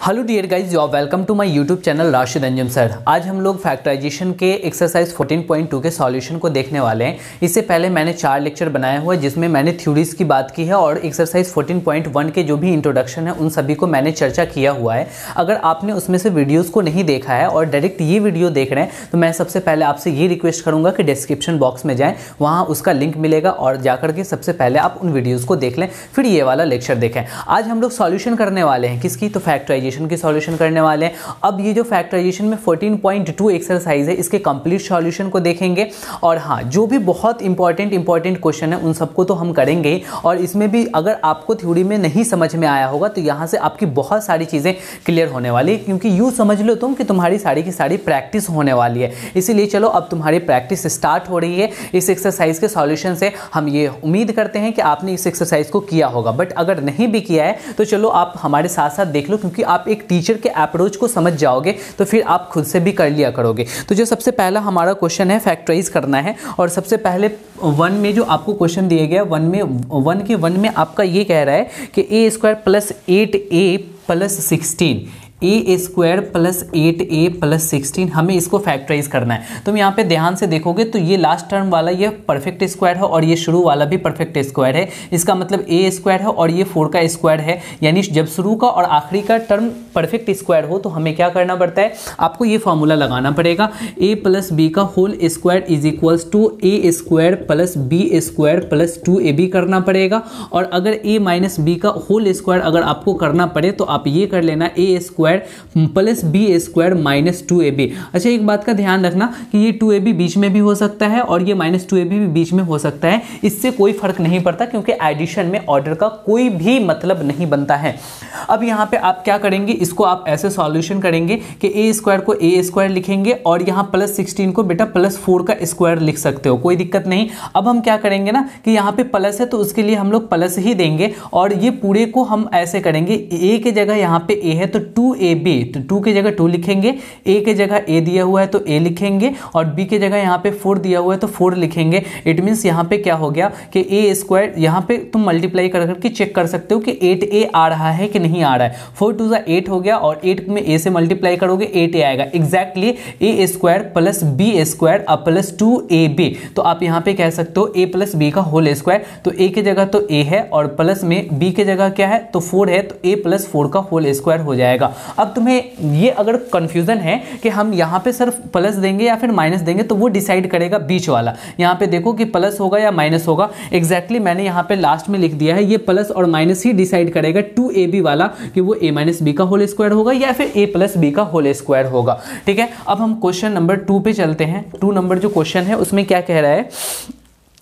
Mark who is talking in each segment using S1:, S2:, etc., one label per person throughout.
S1: Hello dear guys, you are welcome to my YouTube channel Rashid Anjum sir. आज हम लोग factorisation के एक्सरसाइज 14.2 के सॉल्यूशन को देखने वाले हैं। इससे पहले मैंने 4 लेक्चर बनाया हुआ है जिसमें मैंने थ्योरीज की बात की है और एक्सरसाइज 14.1 के जो भी इंट्रोडक्शन है उन सभी को मैंने चर्चा किया हुआ है। अगर आपने उसमें से वीडियोज़ को नहीं देखा है और डायरेक्ट ये वीडियो देख रहे हैं तो मैं सबसे पहले आपसे ये रिक्वेस्ट करूँगा कि डिस्क्रिप्शन बॉक्स में जाएँ, वहाँ उसका लिंक मिलेगा और जाकर के सबसे पहले आप उन वीडियोज़ को देख लें, फिर ये वाला लेक्चर देखें। आज हम लोग सॉल्यूशन करने वाले हैं किसकी, तो फैक्टराइजेशन की सॉल्यूशन करने वाले हैं। अब ये जो फैक्टराइजेशन में 14.2 एक्सरसाइज है इसके कंप्लीट सॉल्यूशन को देखेंगे और हाँ, जो भी बहुत इंपॉर्टेंट क्वेश्चन है उन सबको तो हम करेंगे ही। और इसमें भी अगर आपको थ्योरी में नहीं समझ में आया होगा तो यहाँ से आपकी बहुत सारी चीज़ें क्लियर होने वाली है, क्योंकि यूँ समझ लो तुम कि तुम्हारी सारी की सारी प्रैक्टिस होने वाली है। इसीलिए चलो अब तुम्हारी प्रैक्टिस स्टार्ट हो रही है इस एक्सरसाइज के सॉल्यूशन से। हम ये उम्मीद करते हैं कि आपने इस एक्सरसाइज को किया होगा, बट अगर नहीं भी किया है तो चलो आप हमारे साथ साथ देख लो, क्योंकि आप एक टीचर के अप्रोच को समझ जाओगे तो फिर आप खुद से भी कर लिया करोगे। तो जो सबसे पहला हमारा क्वेश्चन है फैक्टराइज करना है और सबसे पहले 1 में जो आपको क्वेश्चन दिया गया 1 में आपका ये कह रहा है कि a² + 8a + 16 a² + 8a + 16 हमें इसको फैक्टराइज करना है। तुम यहाँ पे ध्यान से देखोगे तो ये लास्ट टर्म वाला ये परफेक्ट स्क्वायर है और ये शुरू वाला भी परफेक्ट स्क्वायर है। इसका मतलब a² है और ये 4 का स्क्वायर है, यानी जब शुरू का और आखिरी का टर्म परफेक्ट स्क्वायर हो तो हमें क्या करना पड़ता है, आपको ये फॉर्मूला लगाना पड़ेगा a + b का whole square is equals to a² + b² + 2ab करना पड़ेगा। और अगर a - b का होल स्क्वायर अगर आपको करना पड़े तो आप ये कर लेना a² + b² - 2ab। अच्छा, एक बात का ध्यान रखना कि ये 2ab बीच में भी हो सकता है और ये -2ab भी बीच में हो सकता है, इससे कोई फर्क नहीं पड़ता क्योंकि एडिशन में ऑर्डर का कोई भी मतलब नहीं बनता है। अब यहाँ पे आप क्या करेंगे, इसको आप ऐसे सॉल्यूशन करेंगे कि a² को a² लिखेंगे और यहाँ +16 को बेटा +4 का स्क्वायर लिख सकते हो, कोई दिक्कत नहीं। अब हम क्या करेंगे ना कि यहाँ पे प्लस है तो उसके लिए हम लोग प्लस ही देंगे और ये पूरे को हम ऐसे करेंगे, a की जगह यहाँ पे a है तो 2ab, तो 2 की जगह 2 लिखेंगे, a की जगह a दिया हुआ है तो a लिखेंगे और b की जगह यहाँ पे 4 दिया हुआ है तो 4 लिखेंगे। इट मीन्स यहाँ पे क्या हो गया कि a², यहाँ पे तुम मल्टीप्लाई करके चेक कर सकते हो कि 8a आ रहा है कि नहीं आ रहा है। 4 2 8 हो गया और 8 में a से मल्टीप्लाई करोगे 8a आएगा। Exactly a² + b² + 2ab। तो आप यहाँ पे कह सकते हो a + b का होल स्क्वायर, तो a की जगह तो a है और प्लस में b की जगह क्या है तो 4 है, तो a + 4 का होल स्क्वायर हो जाएगा। अब तुम्हें ये अगर कंफ्यूजन है कि हम यहाँ पे सिर्फ प्लस देंगे या फिर माइनस देंगे तो वो डिसाइड करेगा बीच वाला। यहाँ पे देखो कि प्लस होगा या माइनस होगा। एग्जैक्टली मैंने यहाँ पे लास्ट में लिख दिया है, ये प्लस और माइनस ही डिसाइड करेगा 2ab वाला कि वो a - b का होल स्क्वायर होगा या फिर a + b का होल स्क्वायर होगा। ठीक है, अब हम क्वेश्चन नंबर 2 पे चलते हैं। 2 नंबर जो क्वेश्चन है उसमें क्या कह रहा है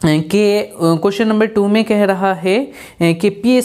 S1: कि क्वेश्चन नंबर 2 में कह रहा है कि p² -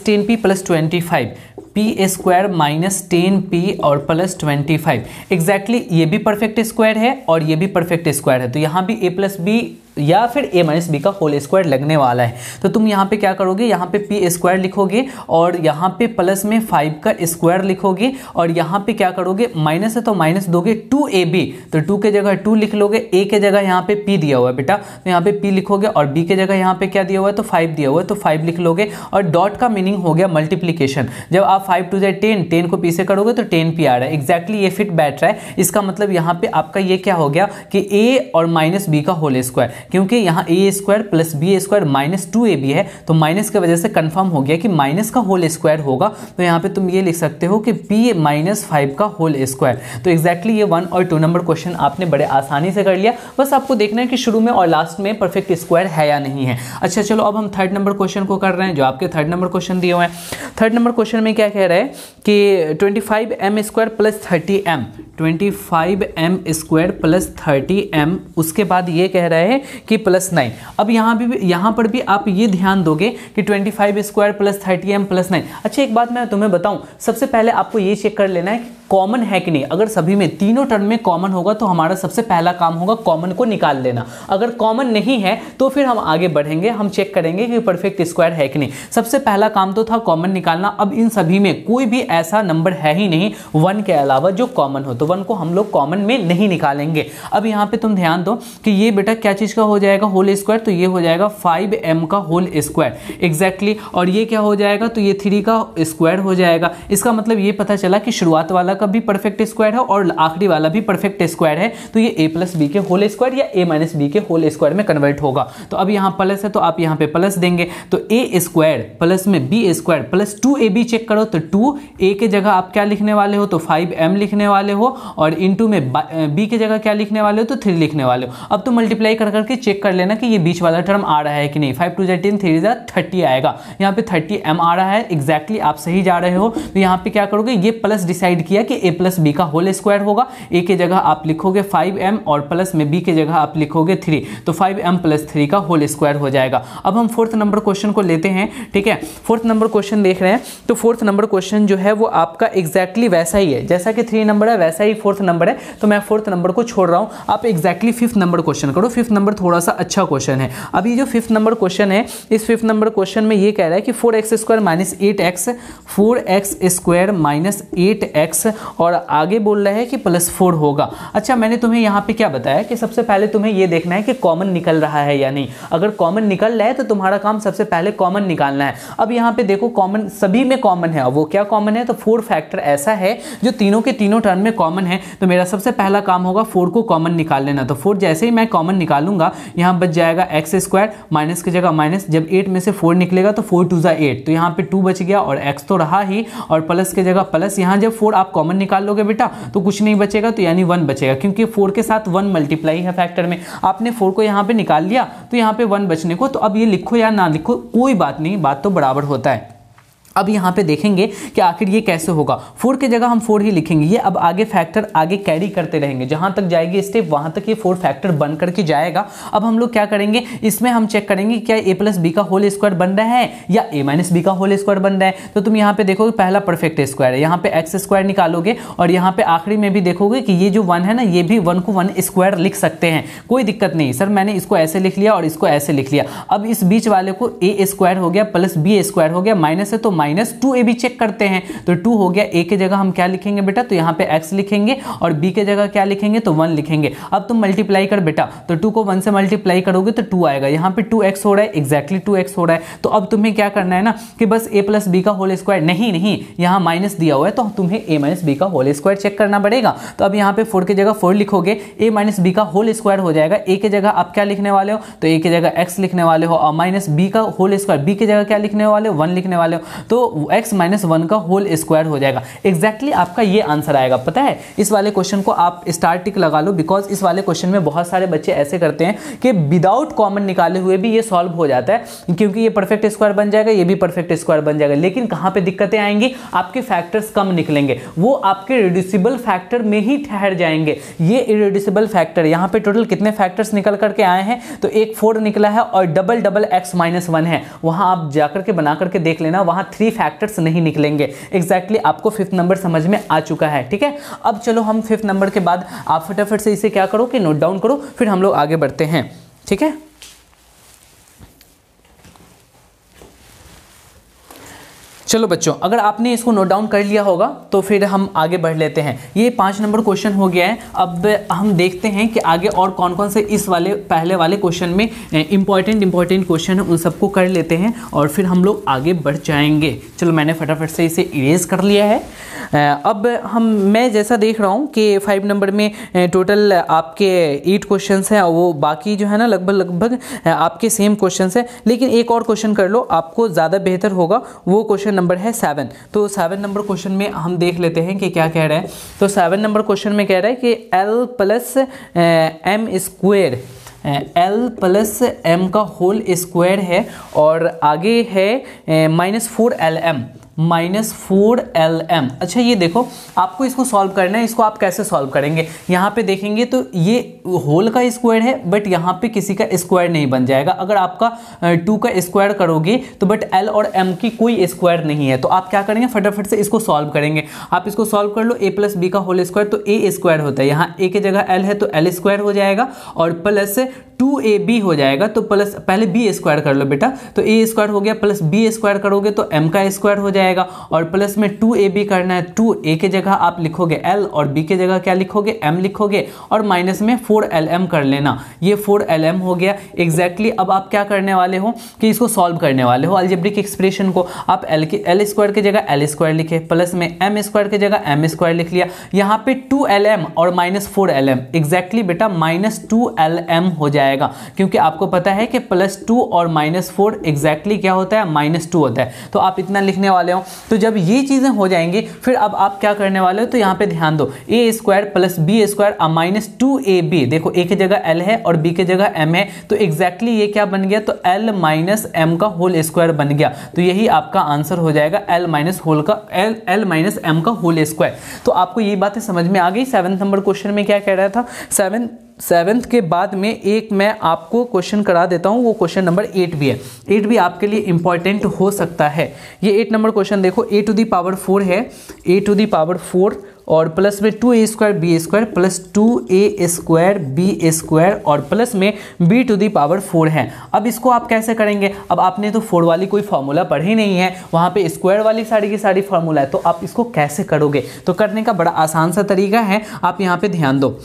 S1: 10p + 25, p² - 10p और +25। एग्जैक्टली ये भी परफेक्ट स्क्वायर है और ये भी परफेक्ट स्क्वायर है, तो यहाँ भी a + b या फिर a - b का होल स्क्वायर लगने वाला है। तो तुम यहाँ पे क्या करोगे, यहाँ पे p² लिखोगे और यहाँ पे प्लस में 5 का स्क्वायर लिखोगे और यहाँ पे क्या करोगे, माइनस है तो माइनस दोगे 2ab, तो 2 के जगह 2 लिख लोगे, a के जगह यहाँ पे p दिया हुआ है बेटा तो यहाँ पे p लिखोगे और b के जगह यहाँ पे क्या दिया हुआ है तो 5 दिया हुआ है तो 5 लिख लोगे। और डॉट का मीनिंग हो गया मल्टीप्लीकेशन, जब आप 5 2 10, 10 को p से करोगे तो 10p आ रहा है। एग्जैक्टली ये फिट बैठ रहा है। इसका मतलब यहाँ पे आपका ये क्या हो गया कि a और -b का होल स्क्वायर, क्योंकि यहाँ a² + b² - 2ab है तो माइनस की वजह से कंफर्म हो गया कि माइनस का होल स्क्वायर होगा। तो यहाँ पे तुम ये लिख सकते हो कि p - 5 का होल स्क्वायर। तो एग्जैक्टली ये 1 और 2 नंबर क्वेश्चन आपने बड़े आसानी से कर लिया। बस आपको देखना है कि शुरू में और लास्ट में परफेक्ट स्क्वायर है या नहीं है। अच्छा चलो, अब हम 3rd नंबर क्वेश्चन को कर रहे हैं, जो आपके 3rd नंबर क्वेश्चन दिए हुए हैं। 3rd नंबर क्वेश्चन में क्या कह रहा है कि 25m² + 30m, 25m² + 30m, उसके बाद ये कह रहा है कि +9। अब यहाँ पर भी आप ये ध्यान दोगे कि 25² + 30m + 9। अच्छा, एक बात मैं तुम्हें बताऊं, सबसे पहले आपको ये चेक कर लेना है कॉमन है कि नहीं। अगर सभी में तीनों टर्म में कॉमन होगा तो हमारा सबसे पहला काम होगा कॉमन को निकाल लेना। अगर कॉमन नहीं है तो फिर हम आगे बढ़ेंगे, हम चेक करेंगे कि परफेक्ट स्क्वायर है कि नहीं। सबसे पहला काम तो था कॉमन निकालना। अब इन सभी में कोई भी ऐसा नंबर है ही नहीं 1 के अलावा जो कॉमन हो, तो 1 को हम लोग कॉमन में नहीं निकालेंगे। अब यहाँ पे तुम ध्यान दो कि ये बेटा क्या चीज का हो जाएगा, होल स्क्वायर, तो ये हो जाएगा 5m का होल स्क्वायर एग्जैक्टली। और ये क्या हो जाएगा, तो ये 3 का स्क्वायर हो जाएगा। इसका मतलब ये पता चला कि शुरुआत वाला का भी परफेक्ट स्क्वायर है और आखिरी वाला भी परफेक्ट स्क्वायर है, तो ये a प्लस बी के होल स्क्वायर या a माइनस बी के होल स्क्वायर में कन्वर्ट होगा। तो अब यहाँ प्लस है तो आप यहाँ पे प्लस देंगे, तो a स्क्वायर प्लस में b square plus 2ab check करो तो 2a के जगह आप क्या लिखने वाले हो, तो 5m लिखने वाले हो, और इंटू में b के जगह क्या लिखने वाले हो, तो 3 लिखने वाले हो। अब तो मल्टीप्लाई कर करके चेक कर लेना कि ये बीच वाला टर्म आ रहा है कि नहीं। 5 2 10 3 30 आएगा, यहाँ पे 30m आ रहा है एग्जैक्टली, आप सही जा रहे हो। तो यहाँ पे क्या करोगे, ये प्लस डिसाइड किया कि a प्लस बी का होल स्क्वायर होगा, a के जगह आप लिखोगे 5m और प्लस में b के जगह आप लिखोगे 3, तो 5m प्लस 3 का होल स्क्वायर हो जाएगा। अब हम फोर्थ नंबर क्वेश्चन को लेते हैं, ठीक है। फोर्थ नंबर क्वेश्चन देख रहे हैं, तो फोर्थ नंबर क्वेश्चन जो है वो आपका एग्जैक्टली वैसा ही है जैसा कि 3 नंबर है, वैसा ही फोर्थ नंबर है, तो मैं फोर्थ नंबर को छोड़ रहा हूँ। आप एग्जैक्टली फिफ्थ नंबर क्वेश्चन करो। फिफ्थ नंबर थोड़ा सा अच्छा क्वेश्चन है। अभी जो फिफ्थ नंबर क्वेश्चन है, इस फिफ्थ नंबर क्वेश्चन में ये कह रहा है कि 4x square minus 8x, 4x square minus 8x, और आगे बोल रहा है कि प्लस 4 होगा। अच्छा, मैंने तुम्हें यहाँ पे क्या बताया कि सबसे पहले तुम्हें ये देखना है कि कॉमन निकल रहा है या नहीं। अगर कॉमन निकल रहा है तो तुम्हारा काम सबसे पहले कॉमन निकालना है। अब यहाँ पे देखो कॉमन सभी में कॉमन है, वो क्या कॉमन है, तो 4 फैक्टर ऐसा है जो तीनों के तीनों टर्म में कॉमन है। तो मेरा सबसे पहला काम होगा 4 को कॉमन निकाल लेना। तो 4 जैसे ही मैं कॉमन निकालूंगा, यहाँ बच जाएगा x स्क्वायर, माइनस की जगह माइनस, जब 8 में से 4 निकलेगा तो 4 2 8, तो यहाँ पे 2 बच गया और x तो रहा ही, और प्लस की जगह प्लस। यहाँ जब 4 आप कॉमन निकाल लोगे बेटा तो कुछ नहीं बचेगा, तो यानी 1 बचेगा, क्योंकि 4 के साथ 1 मल्टीप्लाई है फैक्टर में। आपने 4 को यहाँ पे निकाल लिया तो यहाँ पे 1 बचने को, तो अब ये लिखो या ना लिखो कोई बात नहीं, बात तो बराबर होता है। अब यहाँ पे देखेंगे कि आखिर ये कैसे होगा। 4 की जगह हम 4 ही लिखेंगे। ये अब आगे फैक्टर आगे कैरी करते रहेंगे, जहाँ तक जाएगी स्टेप वहाँ तक ये 4 फैक्टर बन करके जाएगा। अब हम लोग क्या करेंगे, इसमें हम चेक करेंगे क्या a प्लस बी का होल स्क्वायर बन रहा है या a माइनस बी का होल स्क्वायर बन रहा है। तो तुम यहाँ पे देखोगे पहला परफेक्ट स्क्वायर है, यहाँ पे एक्स स्क्वायर निकालोगे, और यहाँ पे आखिरी में भी देखोगे कि ये जो 1 है ना, ये भी 1 को 1 स्क्वायर लिख सकते हैं, कोई दिक्कत नहीं। सर मैंने इसको ऐसे लिख लिया और इसको ऐसे लिख लिया। अब इस बीच वाले को a स्क्वायर हो गया प्लस b स्क्वायर हो गया, माइनस है तो माइनस 2ab चेक करते हैं, तो 2 हो गया। a के जगह हम क्या लिखेंगे बेटा, तो यहाँ पे x लिखेंगे, और b के जगह क्या लिखेंगे, तो 1 लिखेंगे। अब तुम मल्टीप्लाई कर बेटा, तो 2 को 1 से मल्टीप्लाई करोगे तो 2 आएगा। यहाँ पे 2x हो रहा है, एग्जैक्टली 2x हो रहा है। तो अब तुम्हें क्या करना है ना कि बस a प्लस बी का होल स्क्वायर, नहीं यहाँ माइनस दिया हुआ है तो तुम्हें a माइनस बी का होल स्क्वायर चेक करना पड़ेगा। तो अब यहाँ पे 4 की जगह 4 लिखोगे, a माइनस बी का होल स्क्वायर हो जाएगा। a के जगह आप क्या लिखने वाले हो, तो a के जगह x लिखने वाले हो, और माइनस b का होल स्क्वायर, b की जगह क्या लिखने वाले हो, 1 लिखने वाले हो, तो x माइनस 1 का होल स्क्वायर हो जाएगा। एग्जैक्टली आपका ये आंसर आएगा। पता है इस वाले क्वेश्चन को आप स्टार टिक लगा लो, बिकॉज इस वाले क्वेश्चन में बहुत सारे बच्चे ऐसे करते हैं कि विदाउट कॉमन निकाले हुए भी ये सॉल्व हो जाता है, क्योंकि ये परफेक्ट स्क्वायर बन जाएगा, ये भी परफेक्ट स्क्वायर बन जाएगा। लेकिन कहां पे दिक्कतें आएंगी, आपके फैक्टर्स कम निकलेंगे, वो आपके रिड्यूसिबल फैक्टर में ही ठहर जाएंगे। ये इरिड्यूसिबल फैक्टर, यहाँ पे टोटल कितने फैक्टर्स निकल करके आए हैं, तो एक 4 निकला है और डबल डबल x माइनस 1 है। वहां आप जाकर के बना करके देख लेना, वहां 3 फैक्टर्स नहीं निकलेंगे। एग्जैक्टली आपको 5th नंबर समझ में आ चुका है, ठीक है। अब चलो हम 5th नंबर के बाद आप फटाफट से इसे क्या करो कि नोट डाउन करो, फिर हम लोग आगे बढ़ते हैं, ठीक है। चलो बच्चों, अगर आपने इसको नोट डाउन कर लिया होगा तो फिर हम आगे बढ़ लेते हैं। ये 5 नंबर क्वेश्चन हो गया है। अब हम देखते हैं कि आगे और कौन कौन से इस वाले पहले वाले क्वेश्चन में इंपॉर्टेंट क्वेश्चन है, उन सबको कर लेते हैं और फिर हम लोग आगे बढ़ जाएंगे। चलो मैंने फटाफट से इसे इरेज कर लिया है। अब मैं जैसा देख रहा हूँ कि 5 नंबर में टोटल आपके 8 क्वेश्चन हैं, और वो बाकी जो है ना लगभग आपके सेम क्वेश्चन है। लेकिन एक और क्वेश्चन कर लो, आपको ज़्यादा बेहतर होगा। वो क्वेश्चन नंबर है 7। तो 7 नंबर क्वेश्चन में हम देख लेते हैं कि क्या कह रहा है। तो 7 नंबर क्वेश्चन में कह रहा है कि L plus m square, L plus m का होल स्क्वायर है, और आगे है -4LM, -4lm। अच्छा ये देखो, आपको इसको सॉल्व करना है। इसको आप कैसे सॉल्व करेंगे, यहाँ पे देखेंगे तो ये होल का स्क्वायर है, बट यहाँ पे किसी का स्क्वायर नहीं बन जाएगा। अगर आपका 2 का स्क्वायर करोगे तो बट l और m की कोई स्क्वायर नहीं है, तो आप क्या करेंगे, फटाफट से इसको सॉल्व करेंगे। आप इसको सॉल्व कर लो, a प्लस बी का होल स्क्वायर, तो a स्क्वायर होता है, यहाँ a की जगह l है तो l स्क्वायर हो जाएगा, और प्लस 2ab हो जाएगा, तो प्लस पहले b स्क्वायर कर लो बेटा, तो a स्क्वायर हो गया, प्लस b स्क्वायर करोगे तो m का स्क्वायर हो जाएगा, और प्लस में 2ab करना है, 2a की जगह आप लिखोगे l और b की जगह क्या लिखोगे, m लिखोगे, और माइनस में 4lm कर लेना, ये 4lm हो गया एग्जैक्टली। अब आप क्या करने वाले हो कि इसको सॉल्व करने वाले हो अलजेब्रिक एक्सप्रेशन को। आप l स्क्वायर की जगह l स्क्वायर लिखे, प्लस में m स्क्वायर की जगह m स्क्वायर लिख लिया, यहाँ पे 2lm और -4lm एग्जैक्टली बेटा -2lm हो जाएगा, क्योंकि आपको पता है कि +2 और -4 एग्जैक्टली क्या होता है, -2 होता है। तो आप इतना लिखने वाले हो। तो जब ये चीजें हो जाएंगी, फिर अब आप क्या करने वाले हो, तो यहाँ पे ध्यान दो, a square plus b square -2ab, देखो a की जगह l है और b की जगह m है, तो एग्जैक्टली ये क्या बन गया, तो l माइनस m का होल स्क्वायर बन गया। तो यही आपका आंसर हो जाएगा, l माइनस m का होल स्क्वायर। तो आपको ये बातें समझ में आ गई। 7th नंबर क्वेश्चन में क्या कह रहा था, 7th के बाद में एक मैं आपको क्वेश्चन करा देता हूं, वो क्वेश्चन नंबर 8 भी है। 8 भी आपके लिए इंपॉर्टेंट हो सकता है। ये 8 नंबर क्वेश्चन देखो, a टू दी पावर 4 है, a टू दी पावर 4 और प्लस में 2a square b square plus 2a square b square और प्लस में b टू दी पावर 4 है। अब इसको आप कैसे करेंगे, अब आपने तो 4 वाली कोई फार्मूला पढ़ी नहीं है, वहाँ पे स्क्वायर वाली सारी की सारी फार्मूला है, तो आप इसको कैसे करोगे। तो करने का बड़ा आसान सा तरीका है, आप यहाँ पे ध्यान दो,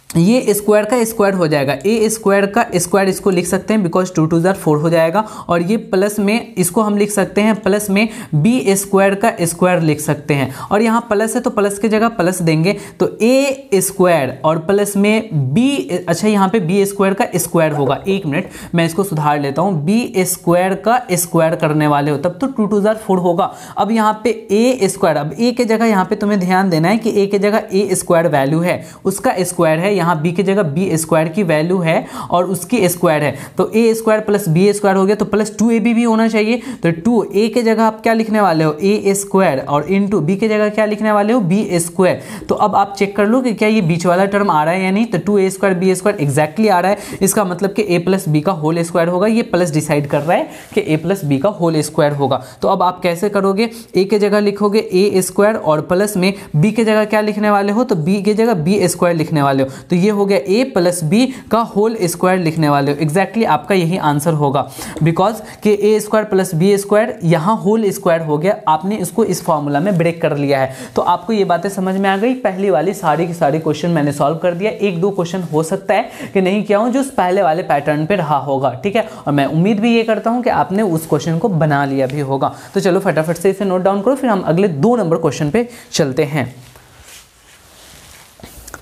S1: ये स्क्वायर का स्क्वायर हो जाएगा, ए स्क्वायर का स्क्वायर इसको लिख सकते हैं, बिकॉज 2 2 4 हो जाएगा, और ये प्लस में इसको हम लिख सकते हैं, प्लस में बी स्क्वायर का स्क्वायर लिख सकते हैं, और यहाँ प्लस है तो प्लस की जगह प्लस देंगे, तो ए स्क्वायर और प्लस में बी, अच्छा यहाँ पे बी स्क्वायर का स्क्वायर होगा, एक मिनट मैं इसको सुधार लेता हूँ, बी स्क्वायर का स्क्वायर करने वाले हो तब तो 2 2 4 होगा। अब यहाँ पे ए स्क्वायर, अब ए की जगह यहाँ पे तुम्हें ध्यान देना है कि ए की जगह ए स्क्वायर वैल्यू है, उसका स्क्वायर है, यहाँ b की जगह b स्क्वायर की वैल्यू है और उसकी स्क्वायर है, तो a square plus b square हो गया, तो प्लस 2ab भी होना चाहिए, तो 2a की जगह आप क्या लिखने वाले हो, a स्क्वायर, और इनटू b की जगह क्या लिखने वाले हो, b स्क्वायर। तो अब आप चेक कर लो कि क्या ये बीच वाला टर्म आ रहा है या नहीं, तो 2a square b square exactly आ रहा है, इसका मतलब कि a प्लस b का होल स्क्वायर होगा, ये प्लस डिसाइड कर रहा है कि a प्लस b का होल स्क्वायर होगा। तो अब आप कैसे करोगे, a की जगह लिखोगे a स्क्वायर और प्लस में b की जगह क्या लिखने वाले हो, तो b की जगह b स्क्वायर लिखने वाले हो, तो ये हो गया a प्लस b का होल स्क्वायर लिखने वाले हो। एग्जैक्टली आपका यही आंसर होगा, बिकॉज कि a square plus b square यहाँ होल स्क्वायर हो गया, आपने इसको इस फॉर्मूला में ब्रेक कर लिया है। तो आपको ये बातें समझ में आ गई। पहली वाली सारी की सारी क्वेश्चन मैंने सॉल्व कर दिया, एक दो क्वेश्चन हो सकता है कि नहीं किया हूँ जो पहले वाले पैटर्न पे रहा होगा, ठीक है, और मैं उम्मीद भी ये करता हूँ कि आपने उस क्वेश्चन को बना लिया भी होगा। तो चलो फटाफट से इसे नोट डाउन करो, फिर हम अगले 2 नंबर क्वेश्चन पे चलते हैं।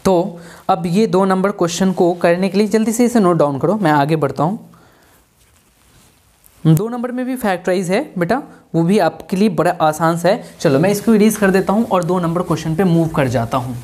S1: तो अब ये 2 नंबर क्वेश्चन को करने के लिए जल्दी से इसे नोट डाउन करो, मैं आगे बढ़ता हूँ। 2 नंबर में भी फैक्टराइज है बेटा, वो भी आपके लिए बड़ा आसान सा है। चलो मैं इसको इरेज कर देता हूँ और 2 नंबर क्वेश्चन पे मूव कर जाता हूँ।